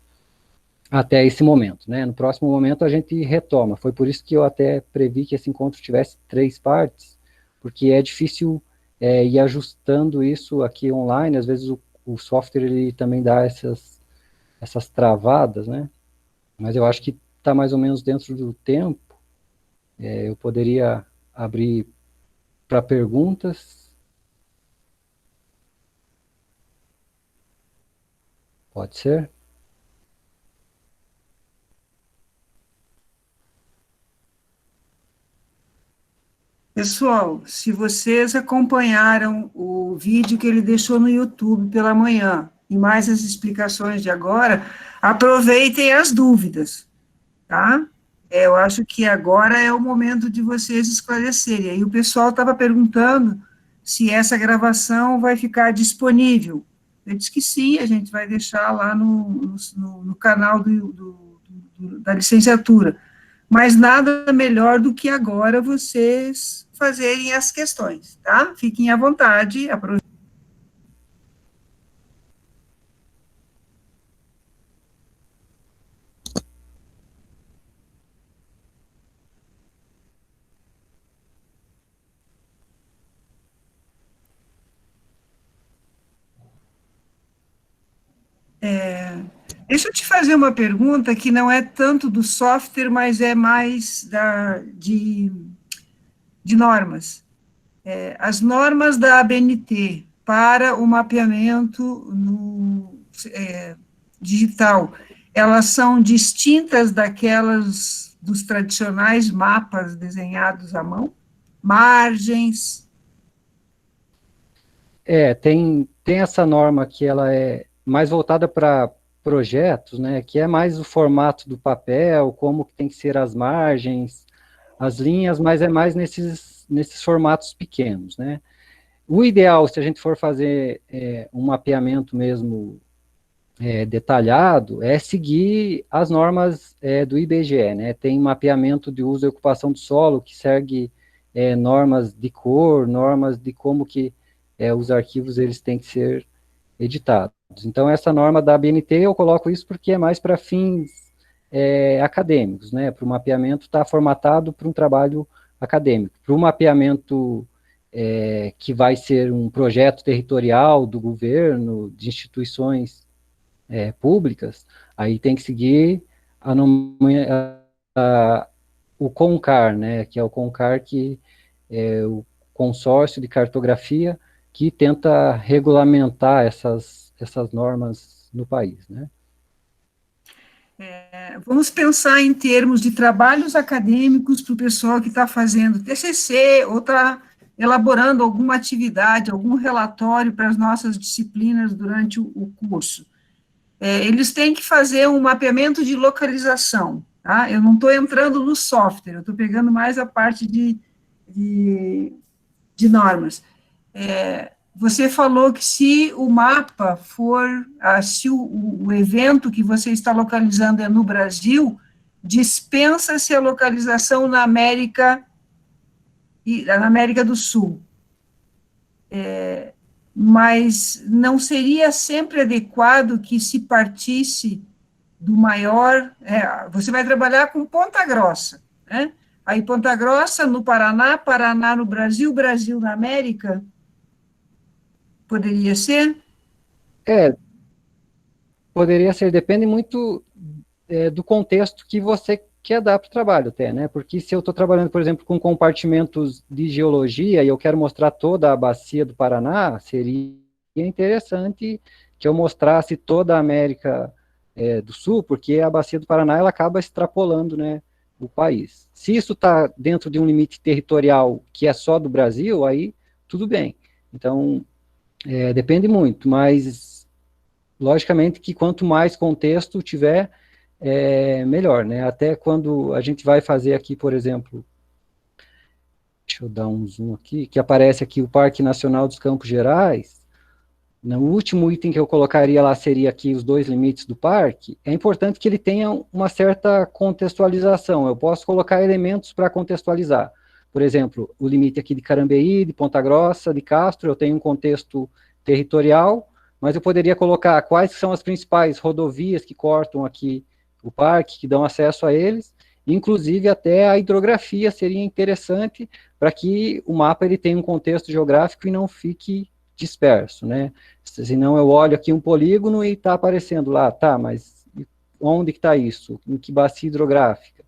até esse momento, né? No próximo momento a gente retoma. Foi por isso que eu até previ que esse encontro tivesse 3 partes, porque é difícil ir ajustando isso aqui online. Às vezes o software ele também dá essas travadas, né? Mas eu acho que está mais ou menos dentro do tempo. Eu poderia abrir para perguntas. Pode ser? Pessoal, se vocês acompanharam o vídeo que ele deixou no YouTube pela manhã, e mais as explicações de agora, aproveitem as dúvidas, tá? Eu acho que agora é o momento de vocês esclarecerem. Aí o pessoal estava perguntando se essa gravação vai ficar disponível. Eu disse que sim, a gente vai deixar lá no canal da licenciatura. Mas nada melhor do que agora vocês fazerem as questões, tá? Fiquem à vontade, aproveitem. Deixa eu te fazer uma pergunta que não é tanto do software, mas é mais de normas. As normas da ABNT para o mapeamento digital, elas são distintas daquelas dos tradicionais mapas desenhados à mão? Margens? Tem essa norma que ela é mais voltada para projetos, né, que é mais o formato do papel, como que tem que ser as margens, as linhas, mas é mais nesses formatos pequenos, né. O ideal, se a gente for fazer um mapeamento mesmo detalhado, é seguir as normas do IBGE, né, tem mapeamento de uso e ocupação do solo, que segue normas de cor, normas de como que os arquivos eles têm que ser editados. Então, essa norma da ABNT, eu coloco isso porque é mais para fins acadêmicos, né? Para o mapeamento estar formatado para um trabalho acadêmico. Para o mapeamento que vai ser um projeto territorial do governo, de instituições públicas, aí tem que seguir o CONCAR, né? Que é o CONCAR que é o consórcio de cartografia que tenta regulamentar essas normas no país, né? Vamos pensar em termos de trabalhos acadêmicos para o pessoal que está fazendo TCC ou está elaborando alguma atividade, algum relatório para as nossas disciplinas durante o curso. Eles têm que fazer um mapeamento de localização, tá? Eu não estou entrando no software, eu estou pegando mais a parte de normas. Você falou que se o mapa for, se o evento que você está localizando é no Brasil, dispensa-se a localização na América do Sul. Mas não seria sempre adequado que se partisse do maior... você vai trabalhar com Ponta Grossa, né? Aí Ponta Grossa no Paraná, Paraná no Brasil, Brasil na América... Poderia ser? É, poderia ser, depende muito do contexto que você quer dar para o trabalho até, né? Porque se eu estou trabalhando, por exemplo, com compartimentos de geologia e eu quero mostrar toda a bacia do Paraná, seria interessante que eu mostrasse toda a América do Sul, porque a bacia do Paraná ela acaba extrapolando, né, o país. Se isso está dentro de um limite territorial que é só do Brasil, aí tudo bem. Então, depende muito, mas logicamente que quanto mais contexto tiver, melhor, né? Até quando a gente vai fazer aqui, por exemplo, deixa eu dar um zoom aqui, que aparece aqui o Parque Nacional dos Campos Gerais, no último item que eu colocaria lá seria aqui os dois limites do parque, é importante que ele tenha uma certa contextualização, eu posso colocar elementos para contextualizar. Por exemplo, o limite aqui de Carambeí, de Ponta Grossa, de Castro, eu tenho um contexto territorial, mas eu poderia colocar quais são as principais rodovias que cortam aqui o parque, que dão acesso a eles, inclusive até a hidrografia seria interessante para que o mapa ele tenha um contexto geográfico e não fique disperso, né? Senão eu olho aqui um polígono e está aparecendo lá, tá, mas onde que está isso? Em que bacia hidrográfica?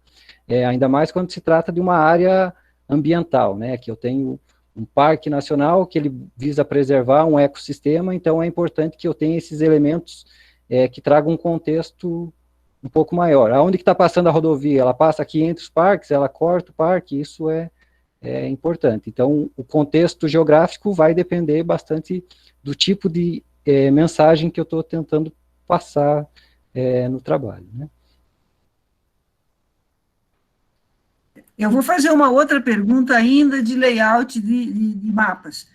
Ainda mais quando se trata de uma área ambiental, né? Que eu tenho um parque nacional que ele visa preservar um ecossistema, então é importante que eu tenha esses elementos que tragam um contexto um pouco maior. Aonde que está passando a rodovia? Ela passa aqui entre os parques, ela corta o parque, isso é importante. Então, o contexto geográfico vai depender bastante do tipo de mensagem que eu estou tentando passar no trabalho, né? Eu vou fazer uma outra pergunta ainda de layout de mapas.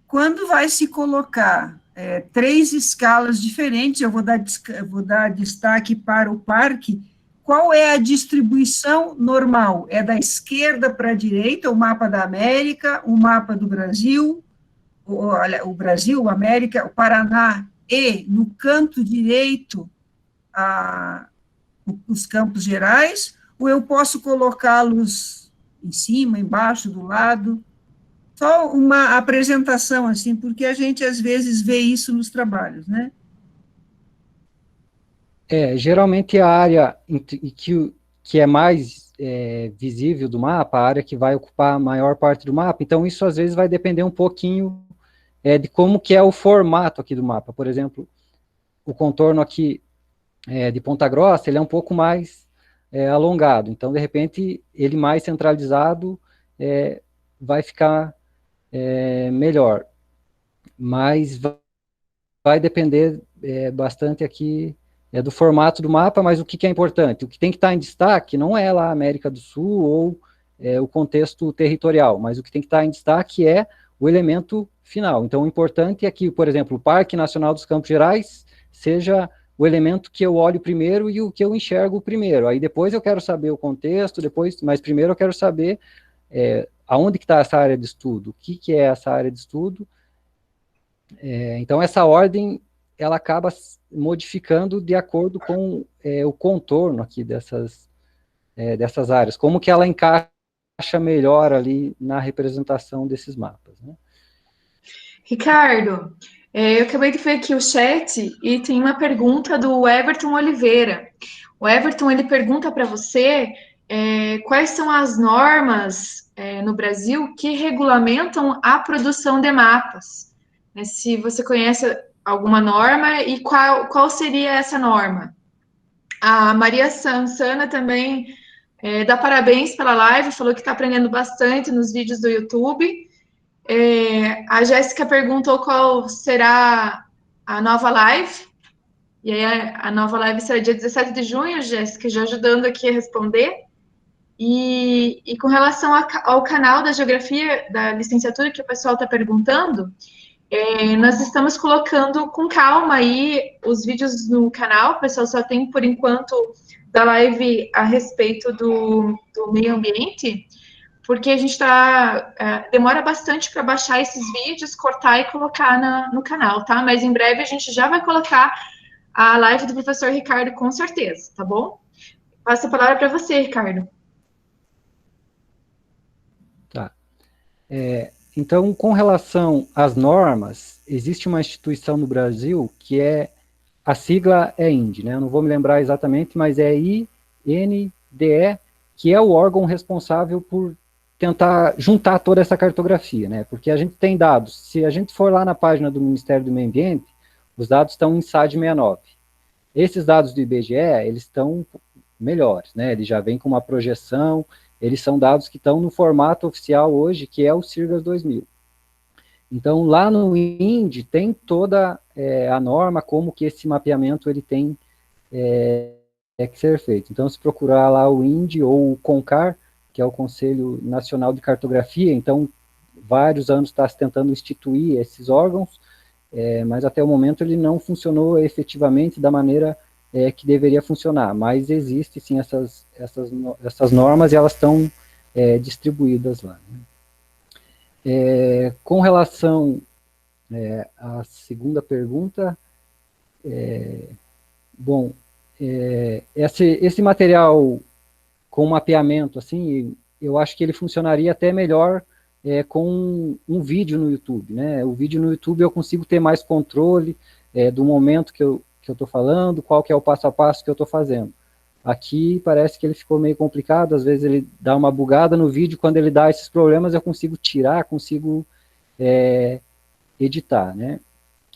Quando vai se colocar três escalas diferentes, eu vou dar destaque para o parque, qual é a distribuição normal? É da esquerda para a direita, o mapa da América, o mapa do Brasil, olha, o Brasil, a América, o Paraná, e no canto direito, os Campos Gerais, ou eu posso colocá-los em cima, embaixo, do lado? Só uma apresentação, assim, porque a gente às vezes vê isso nos trabalhos, né? Geralmente a área que é mais visível do mapa, a área que vai ocupar a maior parte do mapa, então isso às vezes vai depender um pouquinho de como que é o formato aqui do mapa. Por exemplo, o contorno aqui de Ponta Grossa, ele é um pouco mais alongado, então de repente ele mais centralizado vai ficar melhor, mas vai depender bastante aqui do formato do mapa, mas o que é importante? O que tem que estar em destaque não é lá a América do Sul ou o contexto territorial, mas o que tem que estar em destaque é o elemento final. Então, o importante é que, por exemplo, o Parque Nacional dos Campos Gerais seja o elemento que eu olho primeiro e o que eu enxergo primeiro. Aí depois eu quero saber o contexto, mas primeiro eu quero saber aonde que está essa área de estudo, o que é essa área de estudo. Então, essa ordem, ela acaba modificando de acordo com o contorno aqui dessas áreas, como que ela encaixa melhor ali na representação desses mapas, né? Ricardo, eu acabei de ver aqui o chat e tem uma pergunta do Everton Oliveira. O Everton, ele pergunta para você quais são as normas no Brasil que regulamentam a produção de mapas. Se você conhece alguma norma e qual seria essa norma. A Maria Sansana também dá parabéns pela live, falou que está aprendendo bastante nos vídeos do YouTube. A Jéssica perguntou qual será a nova live. E aí a nova live será dia 17 de junho, Jéssica, já ajudando aqui a responder. E com relação ao canal da Geografia da licenciatura, que o pessoal está perguntando, nós estamos colocando com calma aí os vídeos no canal. O pessoal só tem, por enquanto, da live a respeito do meio ambiente, porque a gente demora bastante para baixar esses vídeos, cortar e colocar no canal, tá? Mas em breve a gente já vai colocar a live do professor Ricardo, com certeza, tá bom? Passo a palavra para você, Ricardo. Tá. Então, com relação às normas, existe uma instituição no Brasil que a sigla é INDE, né? Eu não vou me lembrar exatamente, mas é INDE, que é o órgão responsável por tentar juntar toda essa cartografia, né? Porque a gente tem dados, se a gente for lá na página do Ministério do Meio Ambiente, os dados estão em SAD 69. Esses dados do IBGE, eles estão melhores, né? Eles já vêm com uma projeção, eles são dados que estão no formato oficial hoje, que é o CIRGAS 2000. Então, lá no INDE tem toda a norma, como que esse mapeamento ele tem que ser feito. Então, se procurar lá o INDE ou o CONCAR, que é o Conselho Nacional de Cartografia, então, vários anos está se tentando instituir esses órgãos, mas até o momento ele não funcionou efetivamente da maneira que deveria funcionar, mas existe sim essas normas e elas estão distribuídas lá. Né? Com relação à segunda pergunta, bom, esse material com mapeamento, assim, eu acho que ele funcionaria até melhor com um vídeo no YouTube, né? O vídeo no YouTube eu consigo ter mais controle do momento que eu estou falando, qual que é o passo a passo que eu estou fazendo. Aqui parece que ele ficou meio complicado, às vezes ele dá uma bugada no vídeo, quando ele dá esses problemas eu consigo tirar, consigo editar, né?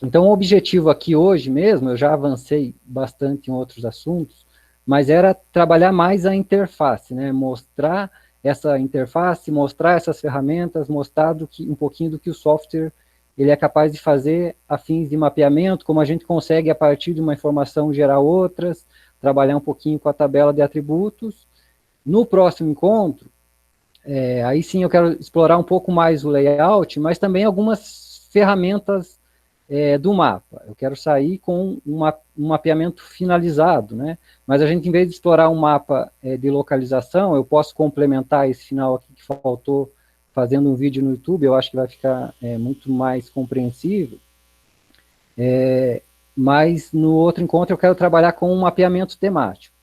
Então o objetivo aqui hoje mesmo, eu já avancei bastante em outros assuntos, mas era trabalhar mais a interface, né? Mostrar essa interface, mostrar essas ferramentas, mostrar um pouquinho do que o software ele é capaz de fazer a fins de mapeamento, como a gente consegue, a partir de uma informação, gerar outras, trabalhar um pouquinho com a tabela de atributos. No próximo encontro, aí sim eu quero explorar um pouco mais o layout, mas também algumas ferramentas do mapa. Eu quero sair com um mapeamento finalizado, né? Mas a gente, em vez de explorar um mapa de localização, eu posso complementar esse final aqui que faltou, fazendo um vídeo no YouTube, eu acho que vai ficar muito mais compreensível. Mas no outro encontro eu quero trabalhar com um mapeamento temático.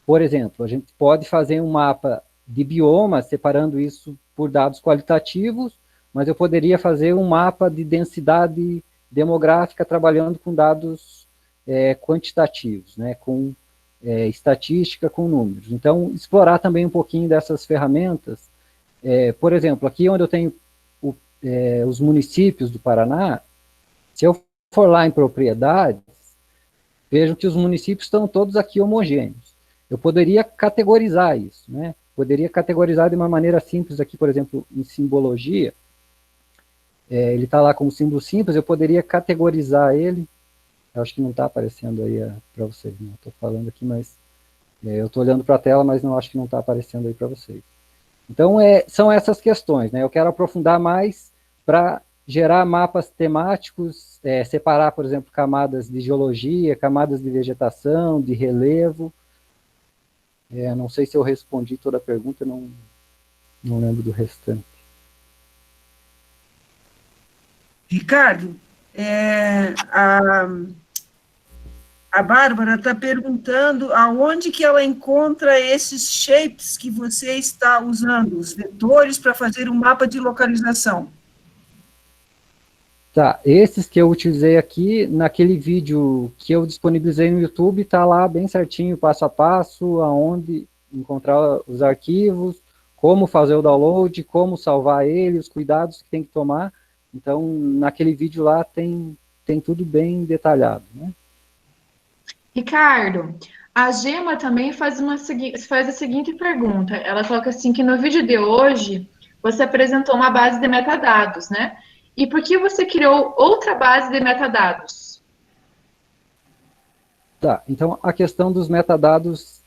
Por exemplo, a gente pode fazer um mapa de biomas, separando isso por dados qualitativos, mas eu poderia fazer um mapa de densidade demográfica trabalhando com dados quantitativos, né, com estatística, com números. Então, explorar também um pouquinho dessas ferramentas. Por exemplo, aqui onde eu tenho os municípios do Paraná, se eu for lá em propriedades, vejo que os municípios estão todos aqui homogêneos. Eu poderia categorizar isso, né? Poderia categorizar de uma maneira simples aqui, por exemplo, em simbologia. Ele está lá como símbolo simples, eu poderia categorizar ele. Eu acho que não está aparecendo aí para vocês, né? Estou falando aqui, mas eu estou olhando para a tela, mas não acho que não está aparecendo aí para vocês. Então, são essas questões, né? Eu quero aprofundar mais para gerar mapas temáticos, separar, por exemplo, camadas de geologia, camadas de vegetação, de relevo. Não sei se eu respondi toda a pergunta, não lembro do restante. Ricardo, a Bárbara está perguntando aonde que ela encontra esses shapes que você está usando, os vetores, para fazer um mapa de localização. Tá, esses que eu utilizei aqui, naquele vídeo que eu disponibilizei no YouTube, tá lá bem certinho, passo a passo, aonde encontrar os arquivos, como fazer o download, como salvar ele, os cuidados que tem que tomar. Então, naquele vídeo lá tem tudo bem detalhado, né? Ricardo, a Gema também faz a seguinte pergunta. Ela coloca assim que no vídeo de hoje você apresentou uma base de metadados, né? E por que você criou outra base de metadados? Tá, então a questão dos metadados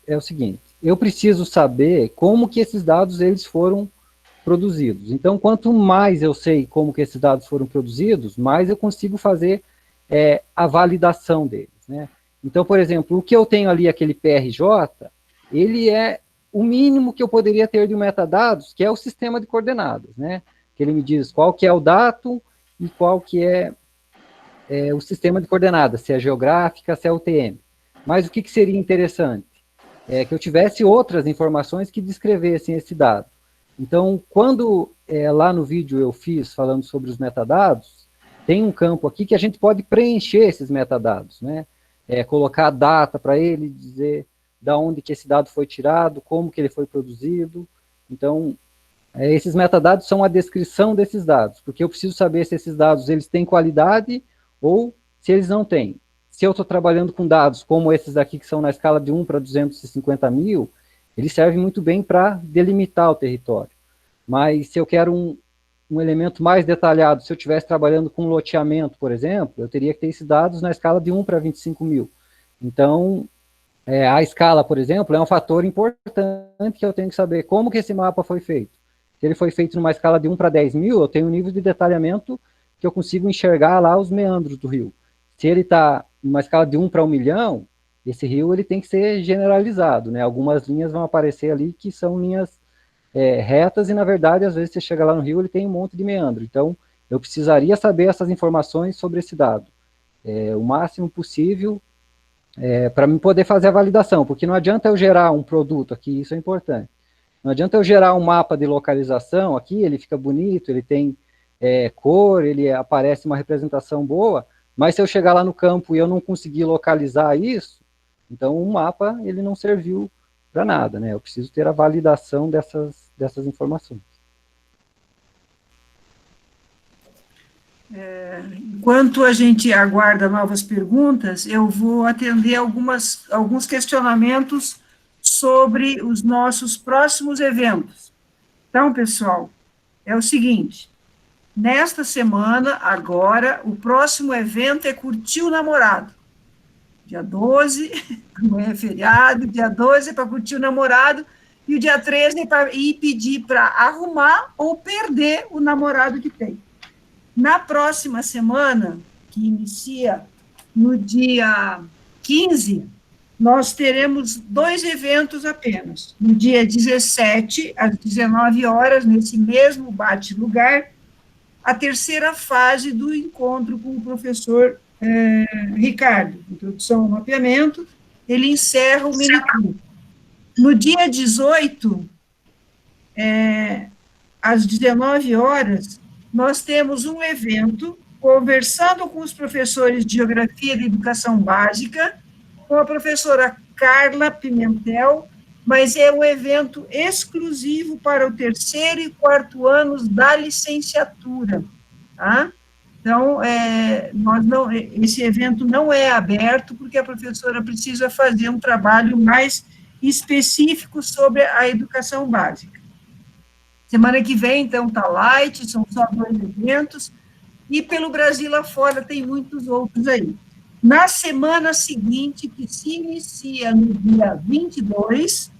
é o seguinte, eu preciso saber como que esses dados eles foram produzidos. Então, quanto mais eu sei como que esses dados foram produzidos, mais eu consigo fazer a validação deles, né? Então, por exemplo, o que eu tenho ali, aquele PRJ, ele é o mínimo que eu poderia ter de metadados, que é o sistema de coordenadas, né? Que ele me diz qual que é o datum e qual que é o sistema de coordenadas, se é geográfica, se é UTM. Mas o que seria interessante? Que eu tivesse outras informações que descrevessem esse dado. Então, quando lá no vídeo eu fiz falando sobre os metadados, tem um campo aqui que a gente pode preencher esses metadados, né? Colocar a data para ele, dizer da onde que esse dado foi tirado, como que ele foi produzido. Então, esses metadados são a descrição desses dados, porque eu preciso saber se esses dados eles têm qualidade ou se eles não têm. Se eu estou trabalhando com dados como esses aqui, que são na escala de 1 para 250 mil, eles servem muito bem para delimitar o território. Mas se eu quero um elemento mais detalhado, se eu estivesse trabalhando com loteamento, por exemplo, eu teria que ter esses dados na escala de 1 para 25 mil. Então, a escala, por exemplo, é um fator importante que eu tenho que saber como que esse mapa foi feito. Se ele foi feito numa escala de 1 para 10 mil, eu tenho um nível de detalhamento que eu consigo enxergar lá os meandros do rio. Se ele está numa escala de 1 para 1 milhão, esse rio ele tem que ser generalizado, né? Algumas linhas vão aparecer ali que são linhas retas e, na verdade, às vezes você chega lá no rio, ele tem um monte de meandro. Então, eu precisaria saber essas informações sobre esse dado. O máximo possível para mim poder fazer a validação, porque não adianta eu gerar um produto aqui, isso é importante. Não adianta eu gerar um mapa de localização aqui, ele fica bonito, ele tem cor, ele aparece uma representação boa, mas se eu chegar lá no campo e eu não conseguir localizar isso, então o mapa ele não serviu para nada, né? Eu preciso ter a validação dessas informações. Enquanto a gente aguarda novas perguntas, eu vou atender alguns questionamentos sobre os nossos próximos eventos. Então, pessoal, é o seguinte, nesta semana, agora, o próximo evento é Curtir o Namorado. Dia 12, amanhã é feriado, dia 12 é para curtir o namorado, e o dia 13 é para ir pedir para arrumar ou perder o namorado que tem. Na próxima semana, que inicia no dia 15, nós teremos 2 eventos apenas. No dia 17, às 19 horas, nesse mesmo bate-lugar, a terceira fase do encontro com o professor Ricardo, Introdução ao Mapeamento, ele encerra o minicurso. No dia 18, às 19 horas, nós temos um evento conversando com os professores de Geografia da Educação Básica, com a professora Carla Pimentel, mas é um evento exclusivo para o 3º e 4º anos da licenciatura, tá? Então, esse evento não é aberto, porque a professora precisa fazer um trabalho mais específico sobre a educação básica. Semana que vem, então, está light, são só 2 eventos, e pelo Brasil afora tem muitos outros aí. Na semana seguinte, que se inicia no dia 22,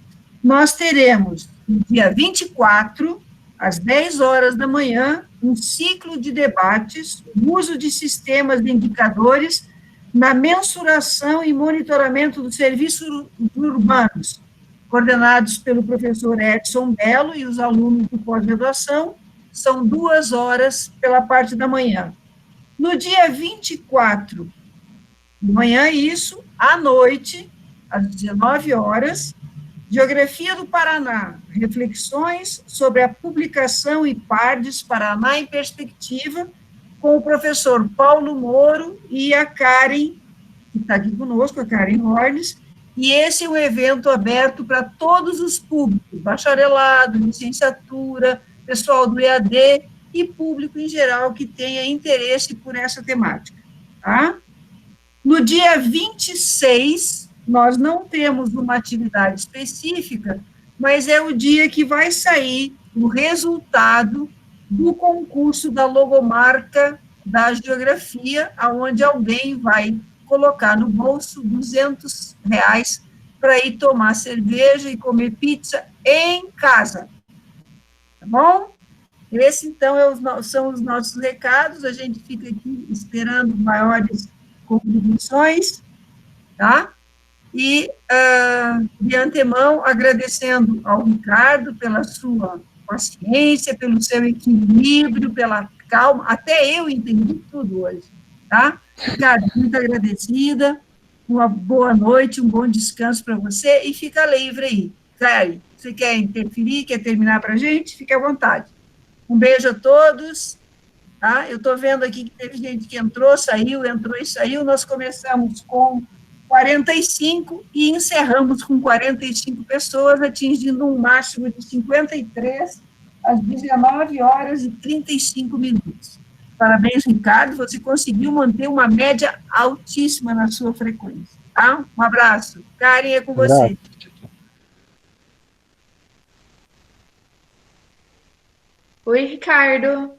nós teremos, no dia 24, às 10 horas da manhã, um ciclo de debates, o uso de sistemas de indicadores na mensuração e monitoramento dos serviços urbanos, coordenados pelo professor Edson Belo e os alunos do pós-graduação. São 2 horas pela parte da manhã. No dia 24, de manhã, isso, à noite, às 19 horas, Geografia do Paraná, reflexões sobre a publicação IPARDES Paraná em Perspectiva, com o professor Paulo Moro e a Karen, que está aqui conosco, a Karen Hornes, e esse é um evento aberto para todos os públicos, bacharelado, licenciatura, pessoal do EAD e público em geral que tenha interesse por essa temática, tá? No dia 26, nós não temos uma atividade específica, mas é o dia que vai sair o resultado do concurso da logomarca da geografia, aonde alguém vai colocar no bolso R$200 para ir tomar cerveja e comer pizza em casa. Tá bom? Esse, então, são os nossos recados. A gente fica aqui esperando maiores contribuições, tá? E, de antemão, agradecendo ao Ricardo pela sua paciência, pelo seu equilíbrio, pela calma. Até eu entendi tudo hoje, tá? Ricardo, muito agradecida. Uma boa noite, um bom descanso para você e fica livre aí. Karen, você quer interferir, quer terminar para a gente? Fique à vontade. Um beijo a todos. Tá? Eu estou vendo aqui que teve gente que entrou e saiu. Nós começamos com 45 e encerramos com 45 pessoas, atingindo um máximo de 53 às 19 horas e 35 minutos. Parabéns, Ricardo, você conseguiu manter uma média altíssima na sua frequência. Tá? Um abraço. Karen, é com você. Oi, Ricardo.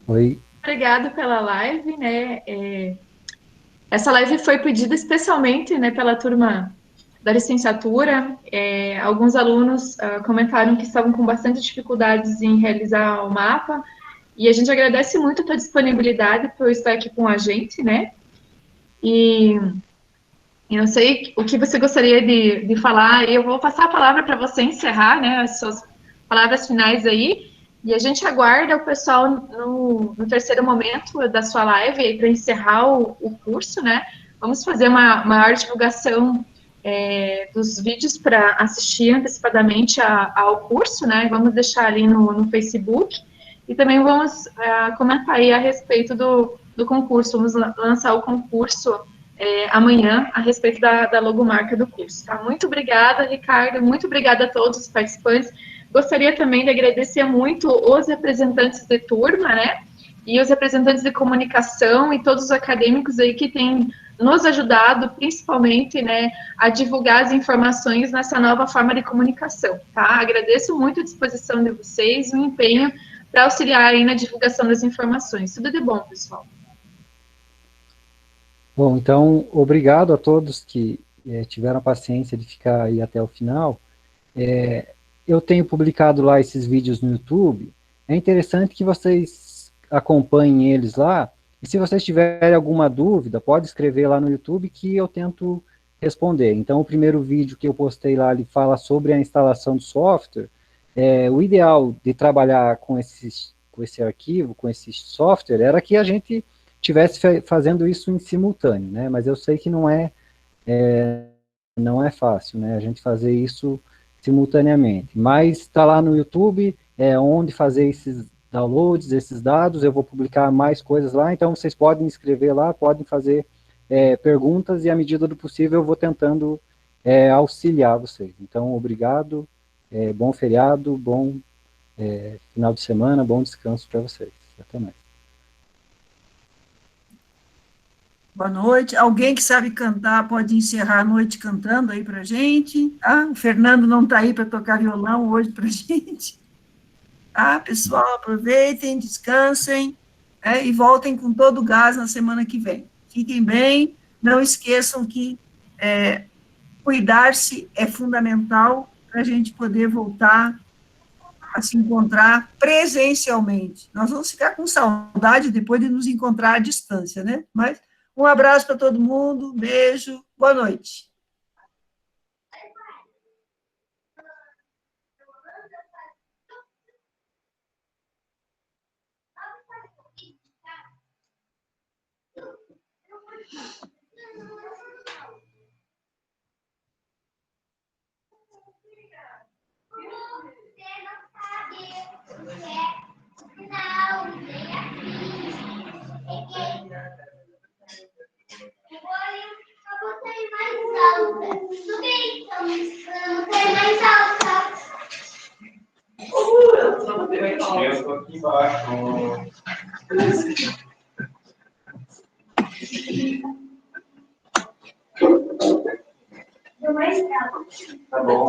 Oi. Obrigado pela live, né? Essa live foi pedida especialmente, né, pela turma da licenciatura. Alguns alunos comentaram que estavam com bastante dificuldades em realizar o mapa, e a gente agradece muito a tua disponibilidade por estar aqui com a gente, né? E eu não sei o que você gostaria de falar, eu vou passar a palavra para você encerrar, né, as suas palavras finais aí. E a gente aguarda o pessoal no terceiro momento da sua live para encerrar o curso, né? Vamos fazer uma maior divulgação dos vídeos para assistir antecipadamente ao curso, né? Vamos deixar ali no Facebook. E também vamos comentar aí a respeito do concurso. Vamos lançar o concurso amanhã a respeito da logomarca do curso. Tá? Muito obrigada, Ricardo. Muito obrigada a todos os participantes. Gostaria também de agradecer muito os representantes de turma, né, e os representantes de comunicação e todos os acadêmicos aí que têm nos ajudado, principalmente, né, a divulgar as informações nessa nova forma de comunicação, tá? Agradeço muito a disposição de vocês, o empenho para auxiliar aí na divulgação das informações. Tudo de bom, pessoal. Bom, então, obrigado a todos que tiveram a paciência de ficar aí até o final. Eu tenho publicado lá esses vídeos no YouTube. É interessante que vocês acompanhem eles lá. E se vocês tiverem alguma dúvida, pode escrever lá no YouTube que eu tento responder. Então, o primeiro vídeo que eu postei lá, ele fala sobre a instalação do software. O ideal de trabalhar com esse arquivo, com esse software, era que a gente estivesse fazendo isso em simultâneo, né? Mas eu sei que não é fácil, né? A gente fazer isso simultaneamente, mas está lá no YouTube, onde fazer downloads desses dados, eu vou publicar mais coisas lá, então vocês podem escrever lá, podem fazer perguntas, e à medida do possível eu vou tentando auxiliar vocês. Então, obrigado, bom feriado, bom final de semana, bom descanso para vocês. Até mais. Boa noite. Alguém que sabe cantar pode encerrar a noite cantando aí para a gente. Tá? O Fernando não está aí para tocar violão hoje para a gente. Tá, pessoal? Aproveitem, descansem, e voltem com todo o gás na semana que vem. Fiquem bem. Não esqueçam que cuidar-se é fundamental para a gente poder voltar a se encontrar presencialmente. Nós vamos ficar com saudade depois de nos encontrar à distância, né? Mas um abraço para todo mundo, beijo, boa noite. Eu tô aqui embaixo. Tá bom.